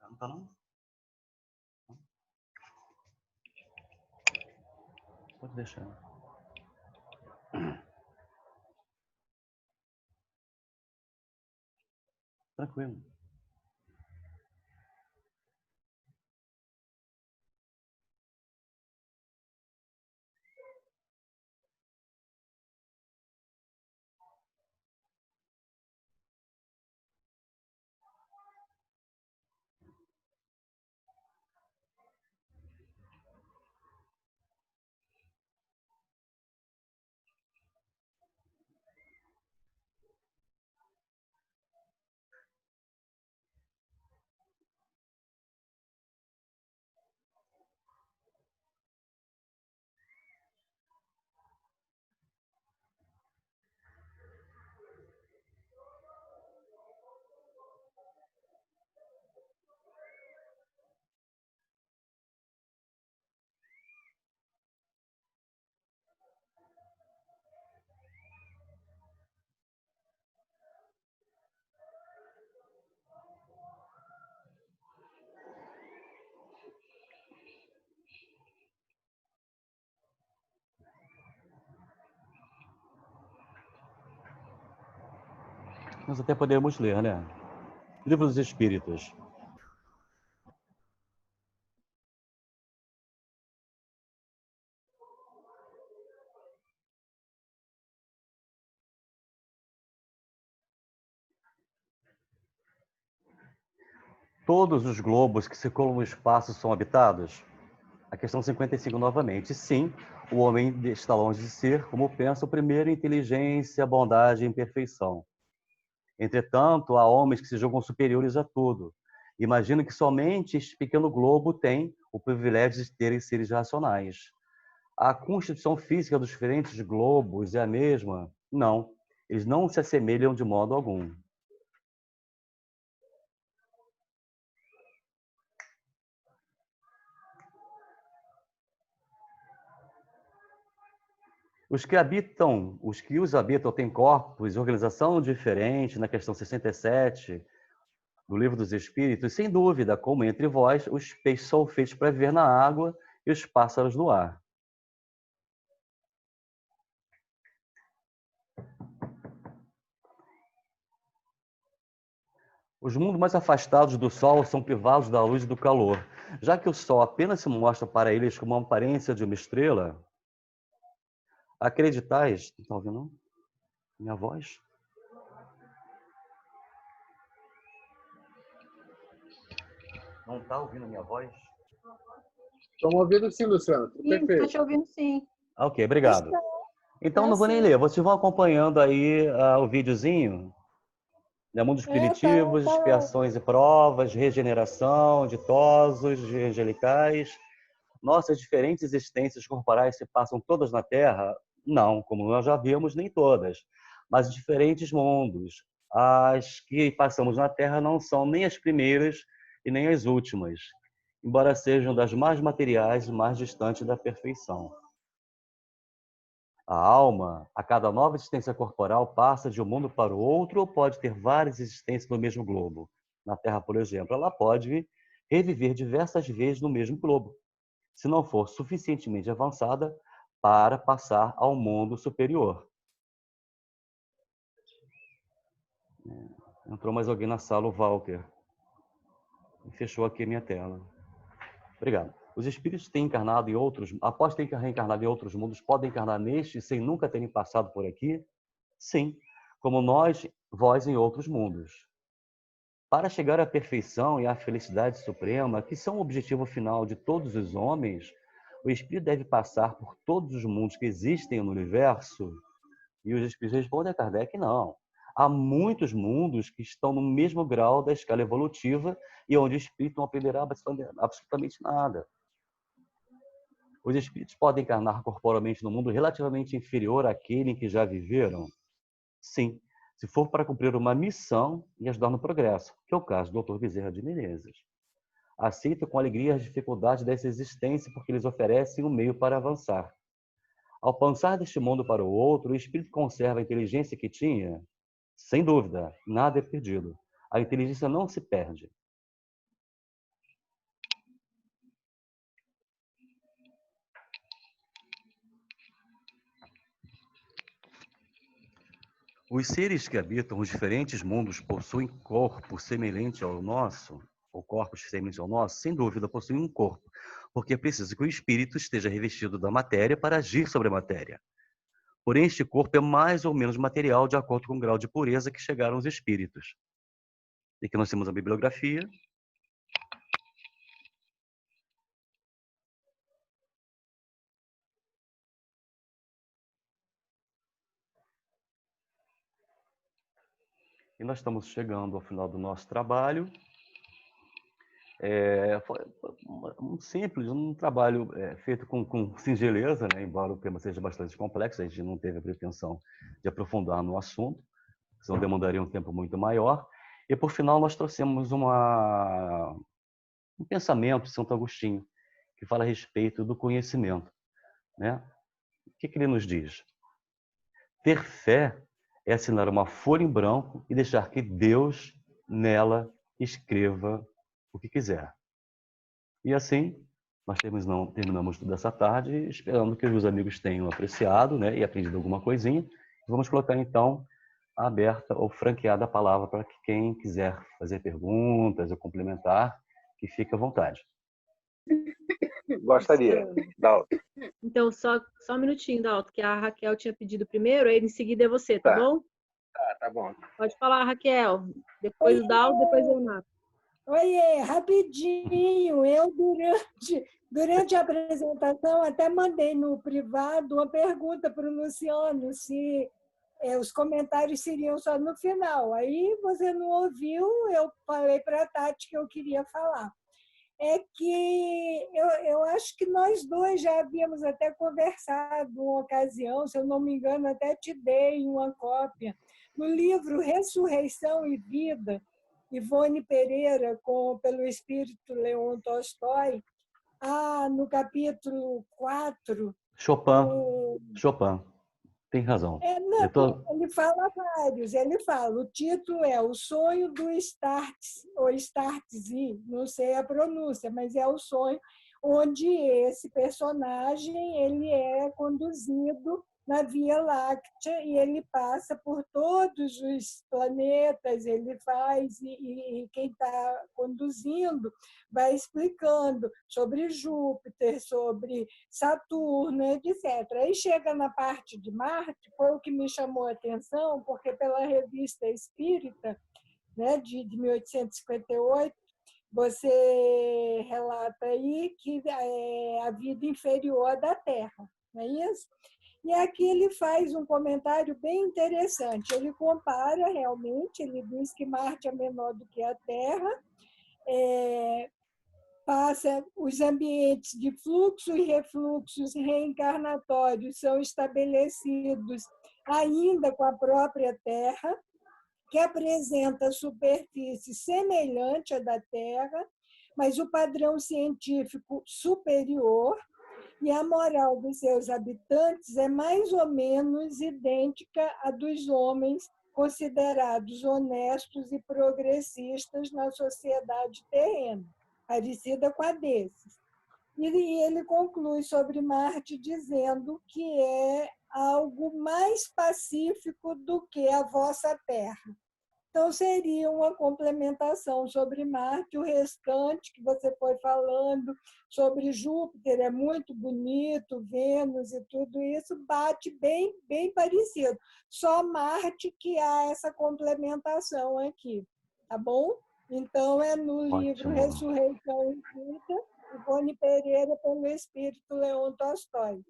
Não tá não? Pode deixar. Tranquilo. Nós até podemos ler, né? Livro dos Espíritos. Todos os globos que circulam no espaço são habitados? A questão 55 novamente. Sim, o homem está longe de ser, como pensa o primeiro, inteligência, bondade e imperfeição. Entretanto, há homens que se julgam superiores a tudo. Imagino que somente este pequeno globo tem o privilégio de terem seres racionais. A constituição física dos diferentes globos é a mesma? Não. Eles não se assemelham de modo algum. Os que os habitam têm corpos e organização diferente, na questão 67 do Livro dos Espíritos, sem dúvida, como entre vós, os peixes são feitos para viver na água e os pássaros no ar. Os mundos mais afastados do Sol são privados da luz e do calor. Já que o Sol apenas se mostra para eles como uma aparência de uma estrela, acreditais... Não está ouvindo minha voz? Não está ouvindo minha voz? Estamos ouvindo sim, Luciano. Tudo perfeito. Estou te ouvindo sim. Ok, obrigado. Então não vou nem ler. Vocês vão acompanhando aí o videozinho. Mundos primitivos, expiações e provas, regeneração, ditosos, angelicais. Nossas diferentes existências corporais se passam todas na Terra? Não, como nós já vimos, nem todas. mas diferentes mundos. As que passamos na Terra não são nem as primeiras e nem as últimas, embora sejam das mais materiais e mais distantes da perfeição. A alma, a cada nova existência corporal, passa de um mundo para o outro ou pode ter várias existências no mesmo globo. Na Terra, por exemplo, ela pode reviver diversas vezes no mesmo globo, se não for suficientemente avançada para passar ao mundo superior. Entrou mais alguém na sala, o Walter. E fechou aqui a minha tela. Obrigado. Os espíritos têm encarnado em outros, após terem reencarnado em outros mundos, podem encarnar neste sem nunca terem passado por aqui? Sim, como nós, vós em outros mundos. Para chegar à perfeição e à felicidade suprema, que são o objetivo final de todos os homens, o espírito deve passar por todos os mundos que existem no universo? E os espíritos respondem a Kardec, não. Há muitos mundos que estão no mesmo grau da escala evolutiva e onde o espírito não aprenderá absolutamente nada. Os espíritos podem encarnar corporalmente no mundo relativamente inferior àquele em que já viveram? Sim, se for para cumprir uma missão e ajudar no progresso, que é o caso do Dr. Bezerra de Menezes. Aceita com alegria as dificuldades dessa existência porque eles oferecem um meio para avançar. Ao passar deste mundo para o outro, o espírito conserva a inteligência que tinha? Sem dúvida, nada é perdido. A inteligência não se perde. Os seres que habitam os diferentes mundos possuem corpo semelhante ao nosso, ou corpos semelhantes ao nosso? Sem dúvida, possuem um corpo, porque é preciso que o espírito esteja revestido da matéria para agir sobre a matéria. Porém, este corpo é mais ou menos material de acordo com o grau de pureza que chegaram os espíritos. E aqui nós temos a bibliografia. E nós estamos chegando ao final do nosso trabalho. Foi simples, um trabalho feito com singeleza, né? Embora o tema seja bastante complexo, a gente não teve a pretensão de aprofundar no assunto, senão demandaria um tempo muito maior. E, por final, nós trouxemos um pensamento de Santo Agostinho, que fala a respeito do conhecimento, né? O que ele nos diz? Ter fé é assinar uma folha em branco e deixar que Deus, nela, escreva o que quiser. E assim, nós terminamos toda essa tarde, esperando que os amigos tenham apreciado, né, e aprendido alguma coisinha. Vamos colocar, então, aberta ou franqueada a palavra para que quem quiser fazer perguntas ou complementar, que fique à vontade. Gostaria. Dalton. Então, só um minutinho, Dalton, que a Raquel tinha pedido primeiro, aí em seguida é você, tá bom? Tá bom. Pode falar, Raquel. Depois o Dalton, depois o Renato. Oiê, rapidinho, eu durante a apresentação até mandei no privado uma pergunta para o Luciano se os comentários seriam só no final. Aí você não ouviu, eu falei para a Tati que eu queria falar. É que eu acho que nós dois já havíamos até conversado uma ocasião, se eu não me engano, até te dei uma cópia, no livro Ressurreição e Vida, Ivone Pereira, pelo espírito Leon Tolstói, no capítulo 4... Chopin. Tem razão. Ele fala vários. Ele fala, o título é O Sonho do Startse, ou Startse, não sei a pronúncia, mas é o sonho onde esse personagem ele é conduzido na Via Láctea e ele passa por todos os planetas, ele faz, e quem está conduzindo vai explicando sobre Júpiter, sobre Saturno, etc. Aí chega na parte de Marte, foi o que me chamou a atenção, porque pela Revista Espírita, né, de 1858, você relata aí que é a vida inferior da Terra, não é isso? E aqui ele faz um comentário bem interessante. Ele compara realmente, ele diz que Marte é menor do que a Terra, passa os ambientes de fluxo e refluxos reencarnatórios são estabelecidos ainda com a própria Terra, que apresenta superfície semelhante à da Terra, mas o padrão científico superior, e a moral dos seus habitantes é mais ou menos idêntica à dos homens considerados honestos e progressistas na sociedade terrena, parecida com a desses. E ele conclui sobre Marte dizendo que é algo mais pacífico do que a vossa Terra. Então, seria uma complementação sobre Marte. O restante que você foi falando sobre Júpiter é muito bonito, Vênus e tudo isso bate bem, bem parecido. Só Marte que há essa complementação aqui, tá bom? Então, é no livro Ótimo. Ressurreição e Vida, Ivone Pereira, pelo Espírito Leon Tolstói.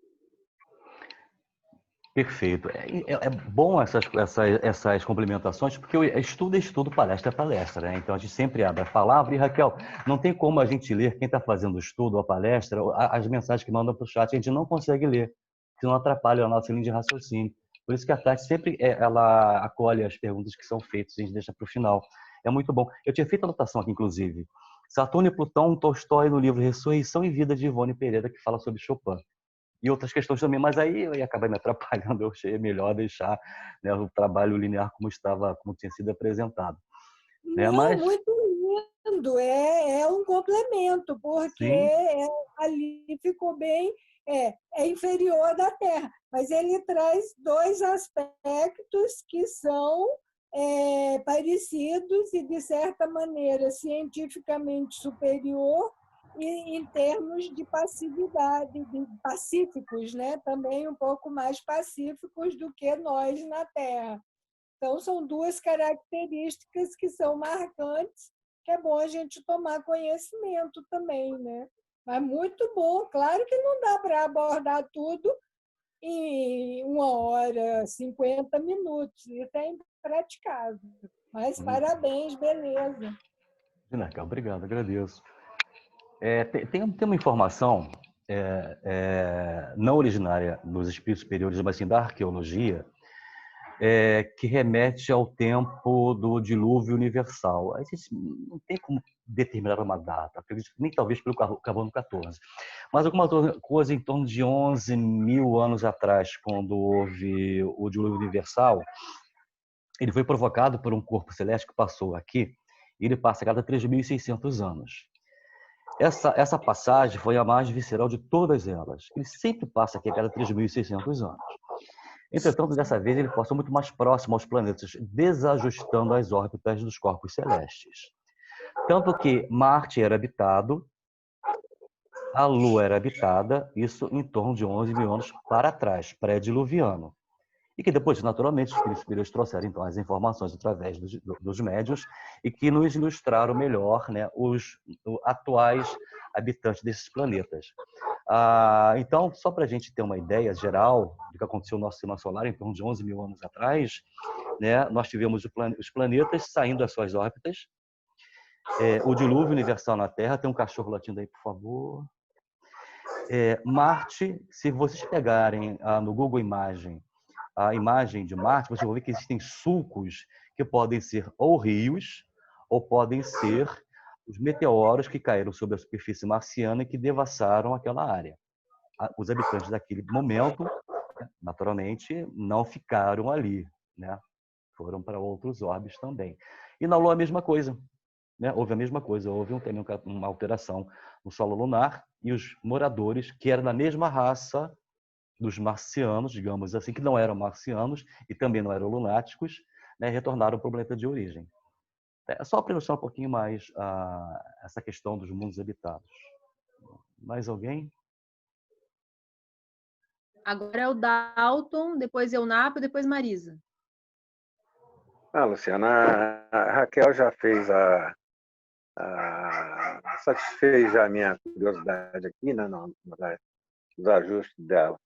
Perfeito. É bom essas complementações, porque o estudo é estudo, palestra é palestra, né? Então a gente sempre abre a palavra. E Raquel, não tem como a gente ler, quem está fazendo o estudo ou a palestra, as mensagens que mandam para o chat, a gente não consegue ler, senão atrapalha a nossa linha de raciocínio. Por isso que a Tati sempre ela acolhe as perguntas que são feitas e a gente deixa para o final. É muito bom. Eu tinha feito anotação aqui, inclusive. Saturno e Plutão, Tolstói, no livro Ressurreição e Vida de Ivone Pereira, que fala sobre Chopin. E outras questões também, mas aí eu ia acabar me atrapalhando, eu achei melhor deixar, né, o trabalho linear como tinha sido apresentado. Né? Não, Mas, muito lindo, é um complemento, porque sim, ali ficou bem, é inferior da Terra, mas ele traz dois aspectos que são parecidos e, de certa maneira, cientificamente superior, e em termos de passividade, de pacíficos, né? Também um pouco mais pacíficos do que nós na Terra. Então, são duas características que são marcantes, que é bom a gente tomar conhecimento também, né? Mas muito bom. Claro que não dá para abordar tudo em 1 hora, 50 minutos. Isso é impraticável. Mas parabéns, beleza. Raquel, obrigado, agradeço. Tem uma informação não originária dos espíritos superiores, mas sim da arqueologia, que remete ao tempo do dilúvio universal. A gente não tem como determinar uma data, acredito que nem talvez pelo carbono 14, mas alguma coisa em torno de 11 mil anos atrás, quando houve o dilúvio universal, ele foi provocado por um corpo celeste que passou aqui, e ele passa a cada 3.600 anos. Essa passagem foi a mais visceral de todas elas. Ele sempre passa aqui a cada 3.600 anos. Entretanto, dessa vez, ele passou muito mais próximo aos planetas, desajustando as órbitas dos corpos celestes. Tanto que Marte era habitado, a Lua era habitada, isso em torno de 11 mil anos para trás, pré-diluviano. E que depois, naturalmente, os espíritos superiores trouxeram então as informações através dos médiuns e que nos ilustraram melhor, né, os atuais habitantes desses planetas. Então, só para a gente ter uma ideia geral do que aconteceu no nosso sistema solar em torno de 11 mil anos atrás, né, nós tivemos os planetas saindo das suas órbitas, o dilúvio universal na Terra. Tem um cachorro latindo aí, por favor. Marte, se vocês pegarem no Google Imagem a imagem de Marte, vocês vão ver que existem sulcos que podem ser ou rios, ou podem ser os meteoros que caíram sobre a superfície marciana e que devassaram aquela área. Os habitantes daquele momento, naturalmente, não ficaram ali, né? Foram para outros orbes também. E na Lua a mesma coisa, né? Houve a mesma coisa, houve também uma alteração no solo lunar e os moradores, que eram da mesma raça dos marcianos, digamos assim, que não eram marcianos e também não eram lunáticos, né, retornaram para o planeta de origem. Só para ilustrar um pouquinho mais essa questão dos mundos habitados. Mais alguém? Agora é o Dalton, depois Eunapo, depois Marisa. Luciana, a Raquel já fez satisfez a minha curiosidade aqui, né, nos ajustes dela.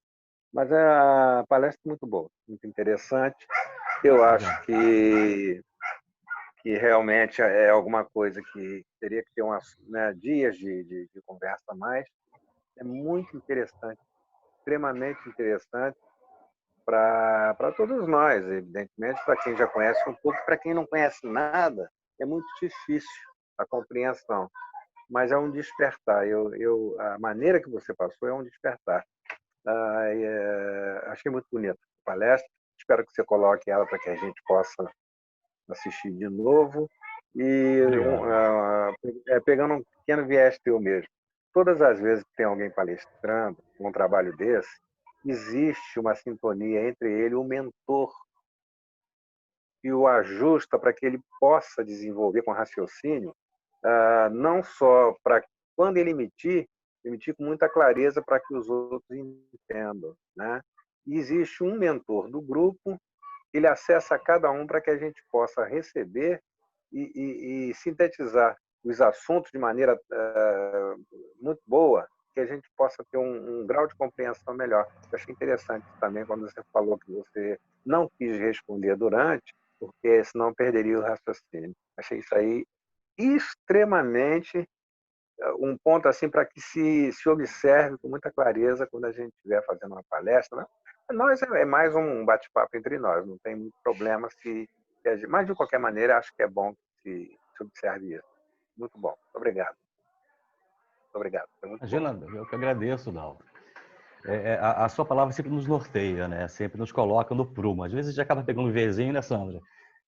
Mas a palestra é muito boa, muito interessante. Eu acho que realmente é alguma coisa que teria que ter dias de conversa a mais. É muito interessante, extremamente interessante, para todos nós, evidentemente, para quem já conhece um pouco, para quem não conhece nada, é muito difícil a compreensão, mas é um despertar. A maneira que você passou é um despertar. Achei muito bonita a palestra, espero que você coloque ela para que a gente possa assistir de novo. E pegando um pequeno viés teu mesmo, todas as vezes que tem alguém palestrando um trabalho desse, existe uma sintonia entre ele e o mentor e o ajusta para que ele possa desenvolver com raciocínio, não só para quando ele emitir com muita clareza para que os outros entendam, né? E existe um mentor do grupo, ele acessa cada um para que a gente possa receber e sintetizar os assuntos de maneira muito boa, que a gente possa ter um grau de compreensão melhor. Eu achei interessante também quando você falou que você não quis responder durante, porque senão perderia o raciocínio. Achei isso aí extremamente um ponto assim para que se observe com muita clareza quando a gente estiver fazendo uma palestra, né? Nós é mais um bate-papo entre nós, não tem muito problema mas de qualquer maneira acho que é bom que se observe isso. Muito bom, obrigado. Obrigado. Imagina, eu que agradeço, Dalton. A sua palavra sempre nos norteia, né? Sempre nos coloca no prumo. Às vezes a gente acaba pegando um vizinho, né, Sandra?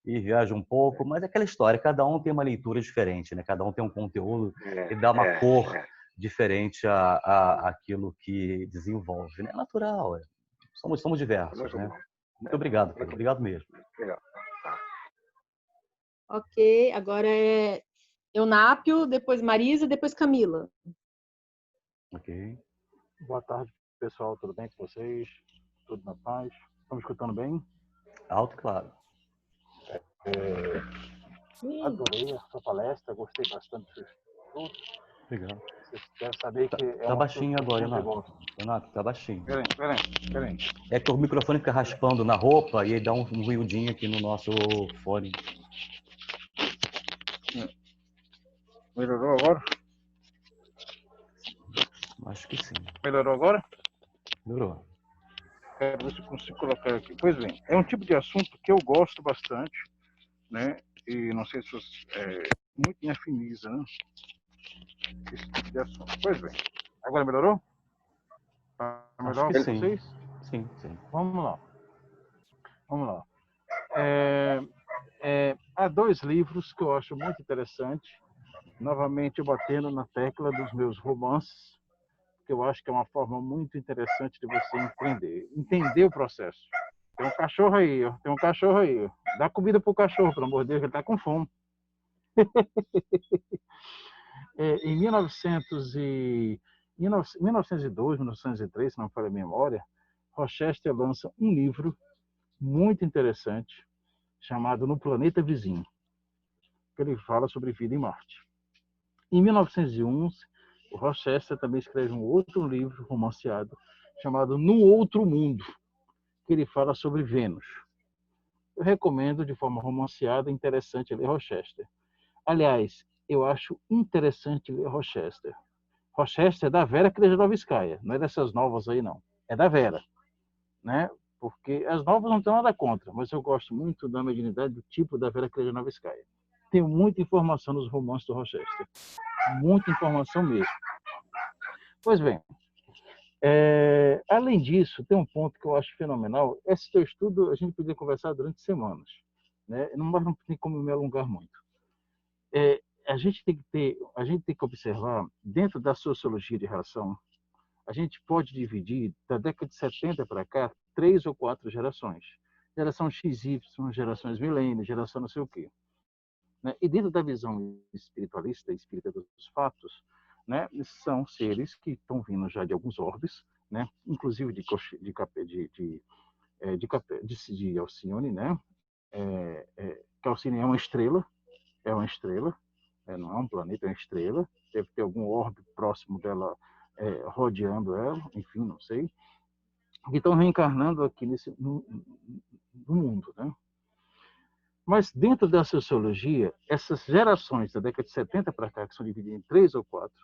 E viaja um pouco, mas é aquela história, cada um tem uma leitura diferente, né? Cada um tem um conteúdo e dá uma cor diferente àquilo que desenvolve, né? É natural, somos diversos, né? Muito obrigado, Pedro. Obrigado mesmo. Legal. Ok, agora é Eunápio, depois Marisa, depois Camila. Ok. Boa tarde, pessoal. Tudo bem com vocês? Tudo na paz? Estão me escutando bem? Alto e claro. Adorei a sua palestra, gostei bastante do seu estudo. Obrigado. Vocês devem saber que é Tá um baixinho assunto agora, que eu Renato. gosto. Renato, tá baixinho. Peraí. É que o microfone fica raspando na roupa e aí dá um ruidinho aqui no nosso fone. Melhorou agora? Acho que sim. Melhorou agora? Melhorou. Quero ver se eu consigo colocar aqui. Pois bem, é um tipo de assunto que eu gosto bastante, né? E não sei se você muito me afiniza, né? Esse tipo de assunto. Pois bem, agora melhorou? Tá melhor Acho que para sim. vocês? Sim. Vamos lá. Há dois livros que eu acho muito interessante, novamente batendo na tecla dos meus romances, que eu acho que é uma forma muito interessante de você entender o processo. Tem um cachorro aí, ó. Dá comida pro cachorro, pelo amor de Deus, ele tá com fome. Em 1902, 1903, se não me falha a memória, Rochester lança um livro muito interessante chamado No Planeta Vizinho, que ele fala sobre vida em Marte. Em 1901, o Rochester também escreve um outro livro romanceado chamado No Outro Mundo, que ele fala sobre Vênus. Eu recomendo de forma romanceada, interessante ler Rochester. Aliás, eu acho interessante ler Rochester. Rochester é da Vera Krejnovskaya, não é dessas novas aí não, é da Vera, né? Porque as novas não tenho nada contra, mas eu gosto muito da mediunidade do tipo da Vera Krejnovskaya. Tenho muita informação nos romances do Rochester, muita informação mesmo. Pois bem, além disso, tem um ponto que eu acho fenomenal. Esse teu estudo a gente podia conversar durante semanas, né? Mas não tem como me alongar muito. A gente tem que observar, dentro da sociologia de relação, a gente pode dividir, da década de 70 para cá, 3 ou 4 gerações. Geração XY, gerações milênios, geração não sei o quê. Né? E dentro da visão espiritualista, espírita dos fatos, né, são seres que estão vindo já de alguns orbes, né, inclusive de Alcione, né? Que Alcione é uma estrela, não é um planeta, é uma estrela, deve ter algum orbe próximo dela rodeando ela, enfim, não sei, que estão reencarnando aqui no mundo, né? Mas dentro da sociologia, essas gerações da década de 70 para cá, que são divididas em 3 ou 4,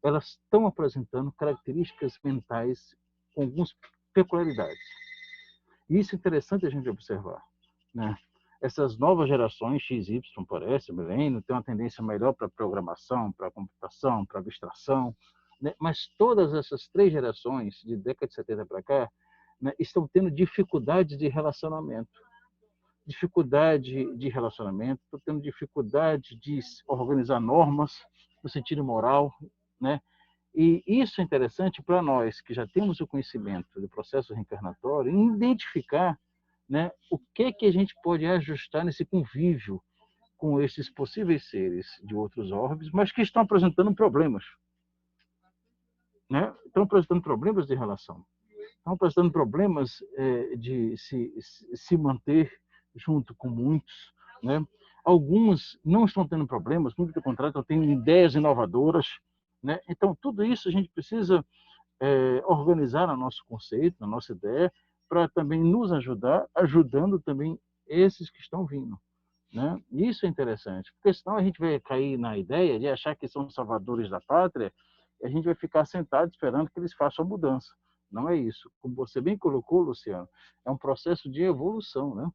elas estão apresentando características mentais com algumas peculiaridades. Isso é interessante a gente observar, né? Essas novas gerações XY, parece, milênio, tem uma tendência melhor para programação, para computação, para abstração, né? Mas todas essas 3 gerações, de década de 70 para cá, né, estão tendo dificuldade de relacionamento. Estão tendo dificuldade de organizar normas no sentido moral, né? E isso é interessante para nós, que já temos o conhecimento do processo reencarnatório, em identificar, né, o que a gente pode ajustar nesse convívio com esses possíveis seres de outros orbes, mas que estão apresentando problemas, né? Estão apresentando problemas de relação, estão apresentando problemas de se manter junto com muitos, né? Alguns não estão tendo problemas, muito pelo contrário, estão tendo ideias inovadoras, né? Então, tudo isso a gente precisa organizar no nosso conceito, na nossa ideia, para também nos ajudar, ajudando também esses que estão vindo, né? Isso é interessante, porque senão a gente vai cair na ideia de achar que são salvadores da pátria e a gente vai ficar sentado esperando que eles façam a mudança. Não é isso. Como você bem colocou, Luciano, é um processo de evolução, né?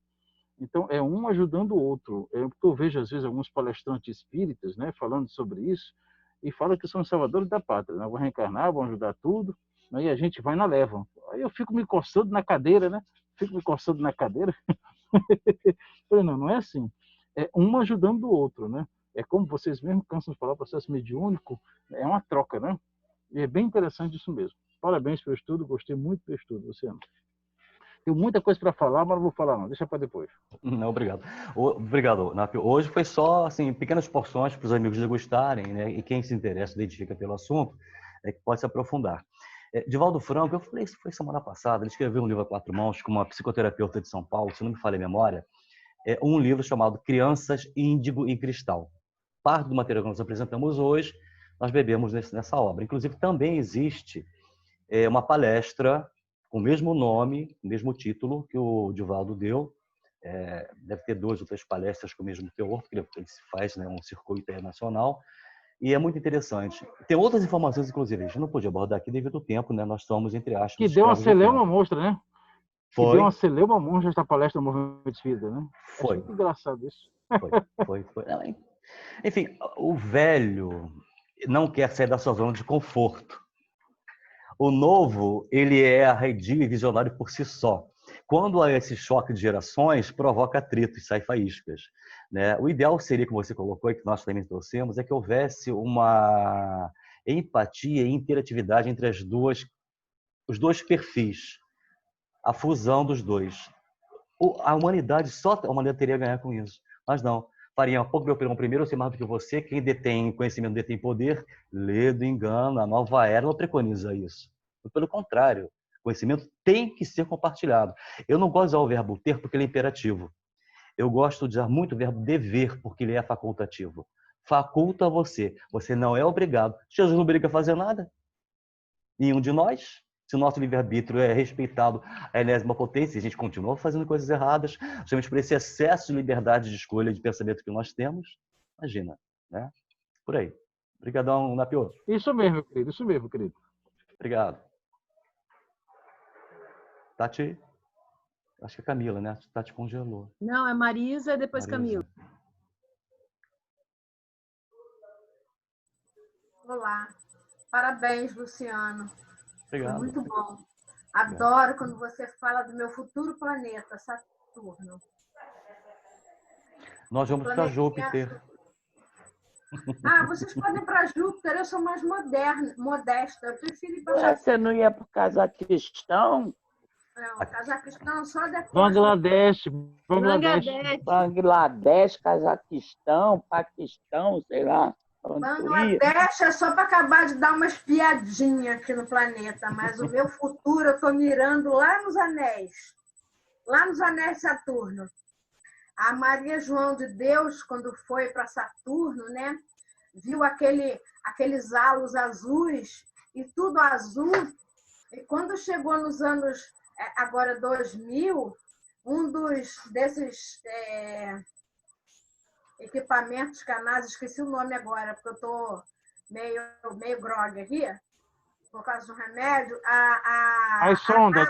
Então, é um ajudando o outro. Porque eu vejo, às vezes, alguns palestrantes espíritas, né, falando sobre isso, e falam que são os salvadores da pátria, né? Vão reencarnar, vão ajudar tudo, né? E a gente vai na leva. Aí eu fico me coçando na cadeira, né? Fico me coçando na cadeira. Falei, não é assim. É um ajudando o outro, né? É como vocês mesmos cansam de falar, o processo mediúnico é uma troca, né? E é bem interessante isso mesmo. Parabéns pelo estudo, gostei muito do estudo, Luciano. Tenho muita coisa para falar, mas não vou falar não, deixa para depois. Não, obrigado. Obrigado, Napio. Hoje foi só assim, pequenas porções para os amigos degustarem, né? E quem se interessa, identifica pelo assunto, que pode se aprofundar. Divaldo Franco, eu falei isso foi semana passada, ele escreveu um livro a 4 mãos com uma psicoterapeuta de São Paulo, se não me falha a memória, um livro chamado Crianças, Índigo e Cristal. Parte do material que nós apresentamos hoje, nós bebemos nessa obra. Inclusive, também existe uma palestra com o mesmo nome, o mesmo título que o Divaldo deu. Deve ter 2 ou 3 palestras com o mesmo teor, porque ele se faz, né, um circuito internacional. E é muito interessante. Tem outras informações, inclusive, a gente não podia abordar aqui devido ao tempo, né? Nós estamos, entre aspas, que deu uma escravos do tempo. celeuma monstra, né? Foi. Que deu uma celeuma monstra esta palestra do Movimento Espírita, né? Foi. Achei engraçado isso. Foi. Enfim, o velho não quer sair da sua zona de conforto. O novo, ele é arredio e visionário por si só. Quando há esse choque de gerações, provoca atrito e sai faíscas, né? O ideal seria, como você colocou e que nós também trouxemos, é que houvesse uma empatia e interatividade entre os dois perfis, a fusão dos dois. A humanidade teria a ganhar com isso. Mas não. Faria um pouco meu opinião primeiro, eu sei mais do que você. Quem detém conhecimento detém poder. Ledo, engano, a nova era não preconiza isso. Pelo contrário, conhecimento tem que ser compartilhado. Eu não gosto de usar o verbo ter porque ele é imperativo. Eu gosto de usar muito o verbo dever porque ele é facultativo. Faculta você. Você não é obrigado. Jesus não obriga a fazer nada. Nenhum de nós. Se o nosso livre-arbítrio é respeitado a enésima potência, a gente continua fazendo coisas erradas, justamente por esse excesso de liberdade de escolha, de pensamento que nós temos, imagina, né? Por aí. Obrigadão, Napio. Isso mesmo, querido. Obrigado. Tati, acho que é Camila, né? Tati congelou. Não, é Marisa e depois Marisa. Camila. Olá. Parabéns, Luciano. Obrigado. Foi muito bom. Adoro quando você fala do meu futuro planeta, Saturno. Nós vamos para Júpiter. Vocês podem ir para Júpiter, eu sou mais modesta. Eu prefiro ir para Você não ia para o Cazaquistão? Não, Cazaquistão só depois. Bangladesh. Bangladesh, Cazaquistão, Paquistão, sei lá. Bangladesh é só para acabar de dar uma espiadinha aqui no planeta, mas o meu futuro eu estou mirando lá nos anéis de Saturno. A Maria João de Deus, quando foi para Saturno, né, viu aqueles halos azuis e tudo azul. E quando chegou nos anos agora 2000, um desses equipamentos canais, esqueci o nome agora, porque eu estou meio grogue aqui, por causa do remédio, As sondas,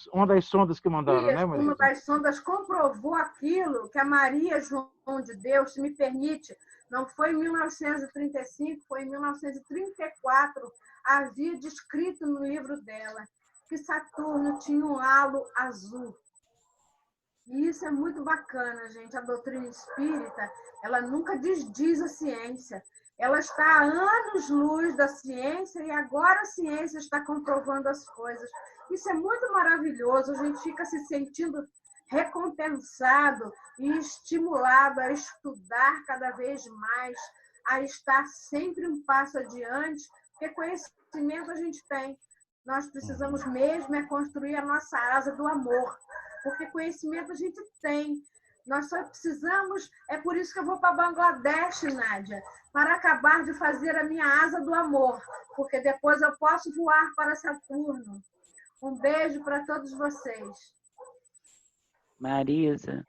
uma das sondas que mandaram, né, uma Maria? das sondas comprovou aquilo que a Maria João de Deus, se me permite, não foi em 1935, foi em 1934, havia descrito no livro dela que Saturno tinha um halo azul. E isso é muito bacana, gente. A doutrina espírita, ela nunca desdiz a ciência. Ela está a anos-luz da ciência e agora a ciência está comprovando as coisas. Isso é muito maravilhoso. A gente fica se sentindo recompensado e estimulado a estudar cada vez mais, a estar sempre um passo adiante, porque conhecimento a gente tem. Nós precisamos mesmo é construir a nossa asa do amor, porque conhecimento a gente tem. Nós só precisamos, é por isso que eu vou para Bangladesh, Nádia, para acabar de fazer a minha asa do amor, porque depois eu posso voar para Saturno. Um beijo para todos vocês. Marisa,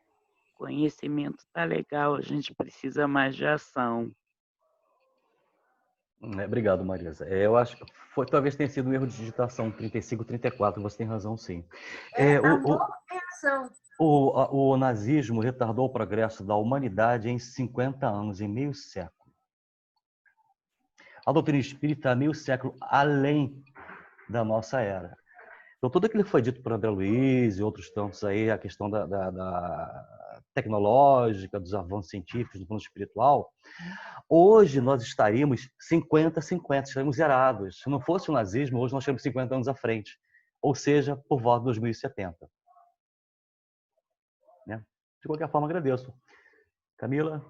conhecimento tá legal, a gente precisa mais de ação. Obrigado, Marisa. Eu acho que talvez tenha sido um erro de digitação 35, 34, você tem razão, sim. Amor em ação. O nazismo retardou o progresso da humanidade em 50 anos, em meio século. A doutrina espírita é meio século além da nossa era. Então, tudo aquilo que foi dito por André Luiz e outros tantos aí, a questão da tecnológica, dos avanços científicos, do plano espiritual, hoje nós estaríamos 50-50, estaríamos zerados. Se não fosse o nazismo, hoje nós estaríamos 50 anos à frente. Ou seja, por volta de 2070. Né? De qualquer forma, agradeço. Camila?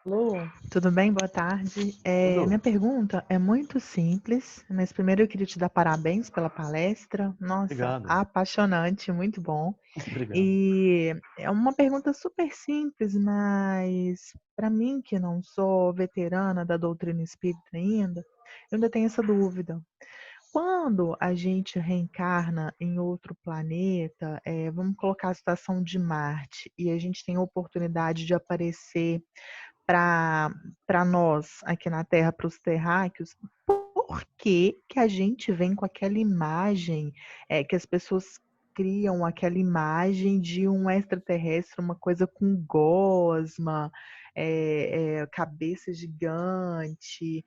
Lu, tudo bem? Boa tarde. Minha pergunta é muito simples, mas primeiro eu queria te dar parabéns pela palestra. Nossa, Obrigado. apaixonante, muito bom. Obrigado. E é uma pergunta super simples, mas para mim, que não sou veterana da doutrina espírita ainda, eu ainda tenho essa dúvida. Quando a gente reencarna em outro planeta, vamos colocar a situação de Marte, e a gente tem a oportunidade de aparecer para nós aqui na Terra, para os terráqueos, por que que a gente vem com aquela imagem, que as pessoas criam aquela imagem de um extraterrestre, uma coisa com gosma, cabeça gigante?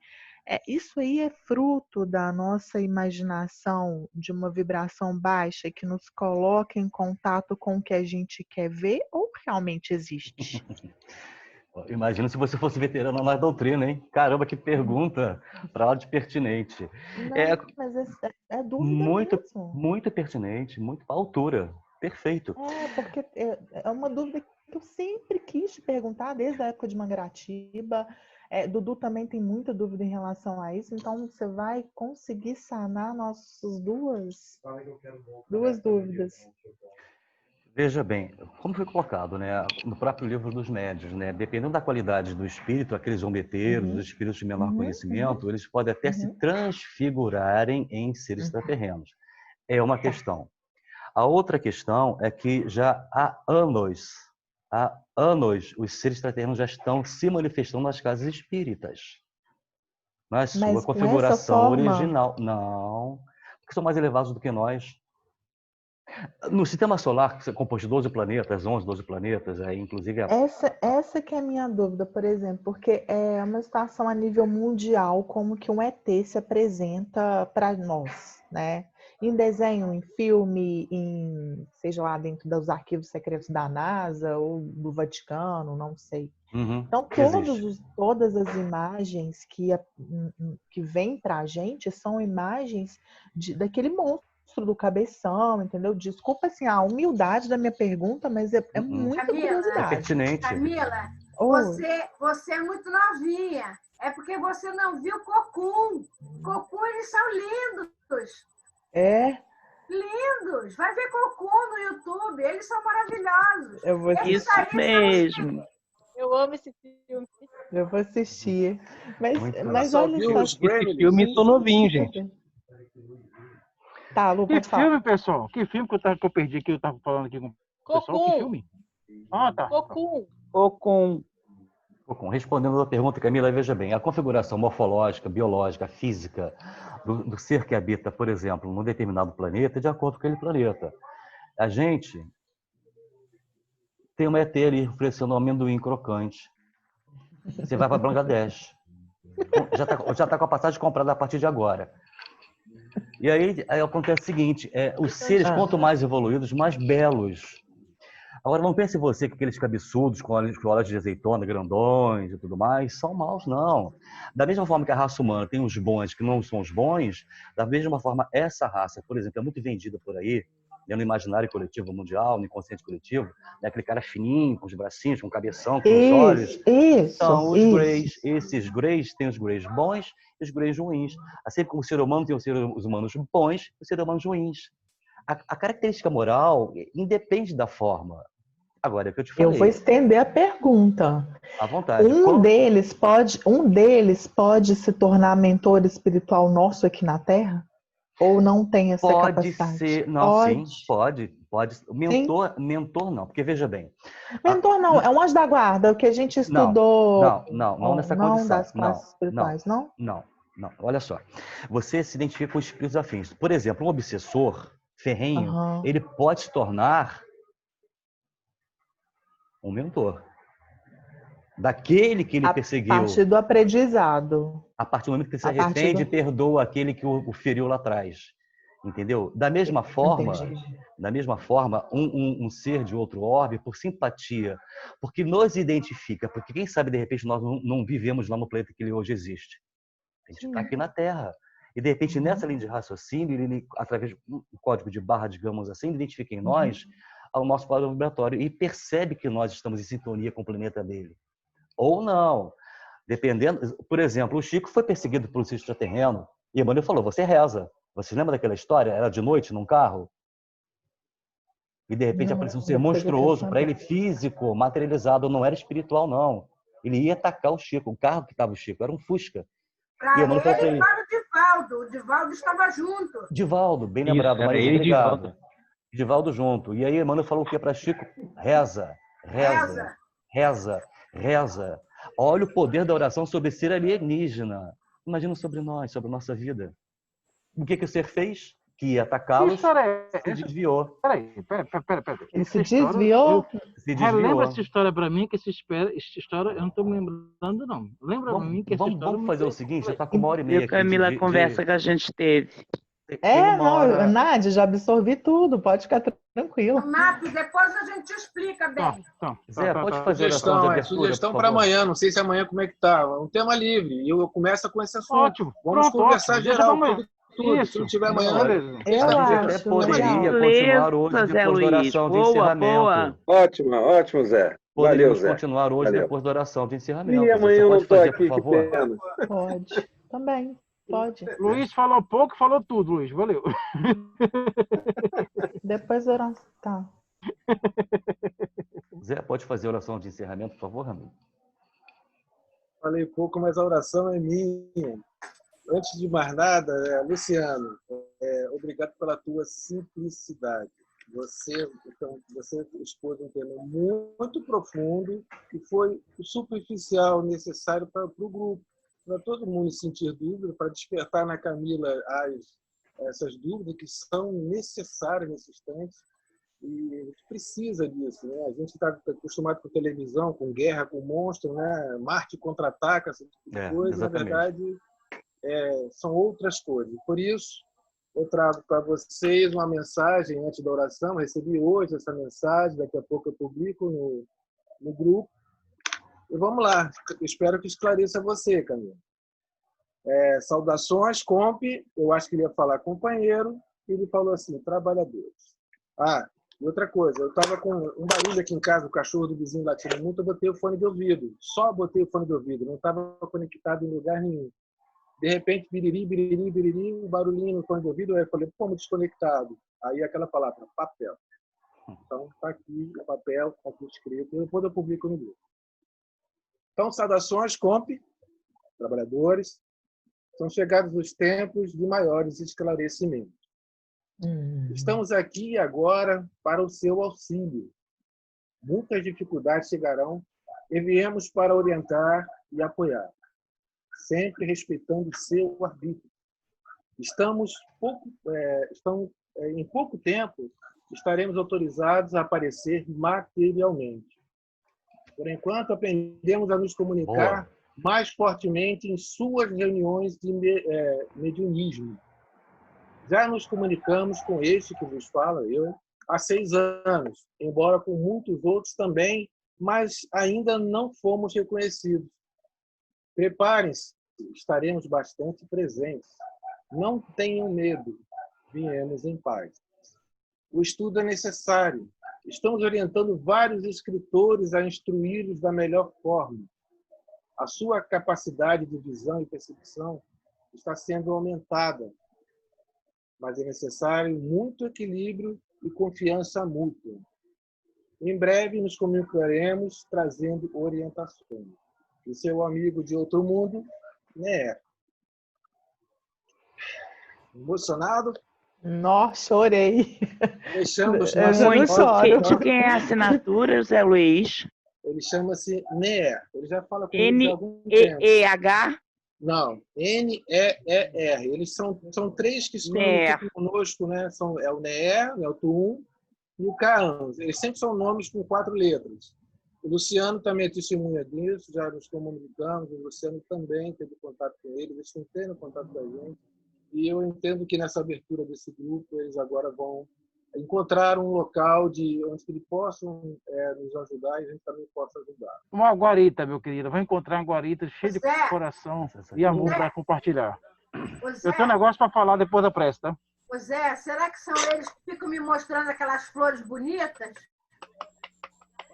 Isso aí é fruto da nossa imaginação, de uma vibração baixa que nos coloca em contato com o que a gente quer ver ou realmente existe? Imagina se você fosse veterano na doutrina, hein? Caramba, que pergunta para lá de pertinente. Não, mas é dúvida mesmo. Muito pertinente, muito à altura. Perfeito. Porque é uma dúvida que eu sempre quis te perguntar, desde a época de Mangaratiba. Dudu também tem muita dúvida em relação a isso, então você vai conseguir sanar nossas duas dúvidas. Veja bem, como foi colocado, né, no próprio livro dos médiuns, né, dependendo da qualidade do espírito, aqueles zombeteiros, os espíritos de menor conhecimento, eles podem até se transfigurarem em seres extraterrenos. É uma questão. A outra questão é que já há anos, os seres extraterrenos já estão se manifestando nas casas espíritas. Na sua configuração original. Não, porque são mais elevados do que nós. No sistema solar, que é composto de 12 planetas, 11, 12 planetas, inclusive... Essa que é a minha dúvida, por exemplo, porque é uma situação a nível mundial, como que um ET se apresenta para nós, né? Em desenho, em filme, seja lá dentro dos arquivos secretos da NASA ou do Vaticano, não sei. Então, todas as imagens que vêm para a gente são imagens daquele monstro do cabeção, entendeu? Desculpa assim, a humildade da minha pergunta, mas é muita curiosidade. É pertinente. Camila, você é muito novinha. É porque você não viu Cocum. Cocum, eles são lindos. Lindos. Vai ver Cocum no YouTube. Eles são maravilhosos. Eu vou assistir. Isso mesmo. Eu amo esse filme. Eu vou assistir. Mas olha só. Esse filme tô novinho, gente. Tá, Lu, pode falar. Que filme, pessoal? Que filme que eu perdi que eu tava falando aqui com o pessoal? Que filme? Ah, tá. Cocum. Cocum. Respondendo a pergunta, Camila, veja bem, a configuração morfológica, biológica, física do ser que habita, por exemplo, num determinado planeta é de acordo com aquele planeta. A gente tem uma ET ali oferecendo um amendoim crocante. Você vai para Bangladesh. Já tá com a passagem comprada a partir de agora. E aí acontece o seguinte, os seres, quanto mais evoluídos, mais belos. Agora, não pense você que aqueles cabeçudos com olhos de azeitona, grandões e tudo mais, são maus, não. Da mesma forma que a raça humana tem os bons que não são os bons, da mesma forma, essa raça, por exemplo, é muito vendida por aí, no imaginário coletivo mundial, no inconsciente coletivo, né? Aquele cara fininho, com os bracinhos, com o cabeção, com os olhos. São os greys. Esses greys têm os greys bons e os greys ruins. Assim como o ser humano tem os seres humanos bons e os seres humanos ruins. A característica moral independe da forma. Agora, é o que eu te falei. Eu vou estender a pergunta. À vontade. Um deles pode se tornar mentor espiritual nosso aqui na Terra? Ou não tem essa capacidade? Pode ser. Não, sim, pode. Mentor não, porque veja bem. Mentor não, é um anjo da guarda, o que a gente estudou. Não nessa condição. Das classes espirituais, não? Não. Olha só. Você se identifica com espíritos afins. Por exemplo, um obsessor ferrenho, ele pode se tornar um mentor daquele que ele perseguiu. A partir do aprendizado. A partir do momento que você se arrepende e perdoa aquele que o feriu lá atrás. Entendeu? Da mesma forma, um ser de outro orbe, por simpatia, porque nos identifica, porque quem sabe, de repente, nós não vivemos lá no planeta que ele hoje existe. A gente está aqui na Terra. E, de repente, nessa linha de raciocínio, ele, através do código de barra, digamos assim, identifica em nós o nosso quadro vibratório e percebe que nós estamos em sintonia com o planeta dele. Ou não. Dependendo, por exemplo, o Chico foi perseguido por um ser extraterreno e Emmanuel falou, você reza. Você lembra daquela história? Era de noite, num carro? E de repente apareceu um ser monstruoso para ele, físico, materializado, não era espiritual, não. Ele ia atacar o Chico, o carro que estava o Chico, era um Fusca. Para ele, para o Divaldo. O Divaldo estava junto. Divaldo, bem lembrado, Era ele, obrigado. Divaldo junto. E aí Emmanuel falou o que para Chico? Reza. Olha o poder da oração sobre ser alienígena. Imagina sobre nós, sobre a nossa vida. O que o ser fez? Que ia atacá-los, se desviou. Peraí. Ele se desviou? Relembra essa história para mim, que essa história eu não estou me lembrando, não. Lembra para mim que essa história... Vamos fazer o seguinte, já está com 1h30 aqui. Camila, a conversa que a gente teve. Nádia, já absorvi tudo, pode ficar tranquilo. Nath, depois a gente explica bem. Zé, pode fazer oração de abertura, sugestão para amanhã, não sei se amanhã como é que tá. Um tema livre, e eu começo com esse assunto. Ótimo. Vamos conversar geral, tudo. Se não tiver amanhã, eu até poderia continuar hoje depois da oração de encerramento. Ótimo, Zé. Poderíamos continuar hoje depois da oração de encerramento. E amanhã eu não estou aqui, que pena. Pode, também. Pode. Luiz falou pouco, falou tudo, Luiz. Valeu. Depois da oração. Tá. Zé, pode fazer a oração de encerramento, por favor, Ramiro? Falei pouco, mas a oração é minha. Antes de mais nada, Luciano, obrigado pela tua simplicidade. Você expôs um tema muito profundo e foi o superficial necessário para o grupo. Para todo mundo sentir dúvida, para despertar na Camila essas dúvidas que são necessárias nesse instante. E a gente precisa disso, né? A gente está acostumado com televisão, com guerra, com monstro, né? Marte contra-ataca, essa tipo de coisa. Exatamente. Na verdade, são outras coisas. Por isso, eu trago para vocês uma mensagem antes da oração. Eu recebi hoje essa mensagem, daqui a pouco eu publico no grupo. E vamos lá, espero que esclareça você, Camila. Saudações, comp. Eu acho que ele ia falar companheiro. E ele falou assim, trabalhadores. E outra coisa, eu estava com um barulho aqui em casa, o cachorro do vizinho latindo muito, eu botei o fone de ouvido. Só botei o fone de ouvido, não estava conectado em lugar nenhum. De repente, biriri, um barulhinho no fone de ouvido, aí eu falei, como desconectado? Aí aquela palavra, papel. Então, está aqui o papel, está aqui escrito, e depois eu publico no grupo. Então, saudações, comp, trabalhadores. São chegados os tempos de maiores esclarecimentos. Estamos aqui agora para o seu auxílio. Muitas dificuldades chegarão e viemos para orientar e apoiar, sempre respeitando seu arbítrio. Em pouco tempo, estaremos autorizados a aparecer materialmente. Por enquanto, aprendemos a nos comunicar mais fortemente em suas reuniões de mediunismo. Já nos comunicamos com este que vos fala, eu, há 6 anos, embora com muitos outros também, mas ainda não fomos reconhecidos. Preparem-se, estaremos bastante presentes. Não tenham medo, viemos em paz. O estudo é necessário. Estamos orientando vários escritores a instruí-los da melhor forma. A sua capacidade de visão e percepção está sendo aumentada, mas é necessário muito equilíbrio e confiança mútua. Em breve nos comunicaremos trazendo orientações. E seu amigo de outro mundo, né? Emocionado? Nossa, chorei. Deixamos Eu já não choro. De quem é a assinatura, José Luiz? Ele chama-se NER. Ele já fala comigo há algum tempo. N-E-E-H? Não, N-E-E-R. Eles são 3 que estão aqui conosco, né? É o NER, o Tum, e o Kaan. Eles sempre são nomes com 4 letras. O Luciano também é testemunha disso, já nos comunicamos. O Luciano também teve contato com eles, eles estão tendo contato com a gente. E eu entendo que nessa abertura desse grupo, eles agora vão encontrar um local onde eles possam nos ajudar e a gente também possa ajudar. Uma guarita, meu querido. Vai encontrar uma guarita cheia de coração e amor para compartilhar. Eu tenho um negócio para falar depois da prece, tá? Zé, será que são eles que ficam me mostrando aquelas flores bonitas?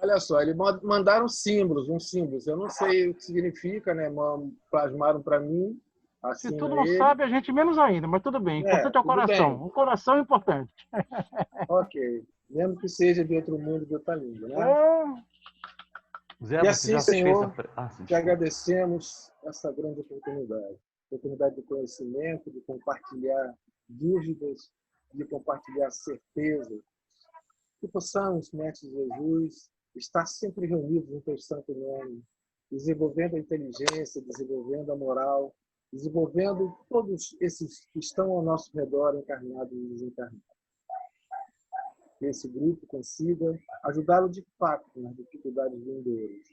Olha só, eles mandaram símbolos, uns símbolos. Eu não sei o que significa, né? Plasmaram para mim. Assim, se tu não sabe, a gente menos ainda, mas tudo bem. O importante é o coração. Bem. O coração é importante. Ok. Mesmo que seja de outro mundo, de outra língua, né? Zé, e assim, Senhor, te agradecemos essa grande oportunidade. Oportunidade de conhecimento, de compartilhar dúvidas, de compartilhar certezas. Que possamos, Mestre Jesus, estar sempre reunidos no teu santo nome, desenvolvendo a inteligência, desenvolvendo a moral, desenvolvendo todos esses que estão ao nosso redor, encarnados e desencarnados. Que esse grupo consiga ajudá-lo de fato nas dificuldades vindouras.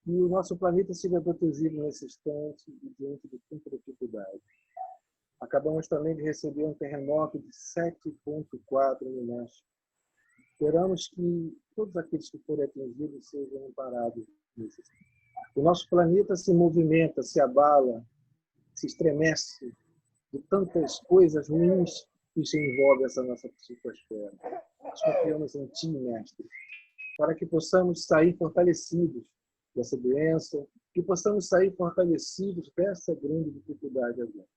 Que o nosso planeta seja protegido nesse instante e diante de tanta dificuldade. Acabamos também de receber um terremoto de 7,4 no México. Esperamos que todos aqueles que forem atingidos sejam amparados nesse instante. O nosso planeta se movimenta, se abala, se estremece de tantas coisas ruins que se envolve essa nossa psicosfera. Nós confiamos em Ti, Mestre, para que possamos sair fortalecidos dessa doença, que possamos sair fortalecidos dessa grande dificuldade agora.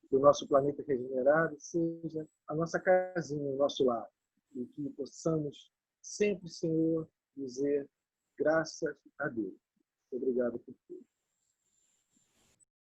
Que o nosso planeta regenerado seja a nossa casinha, o nosso lar, e que possamos sempre, Senhor, dizer graças a Deus. Obrigado por tudo.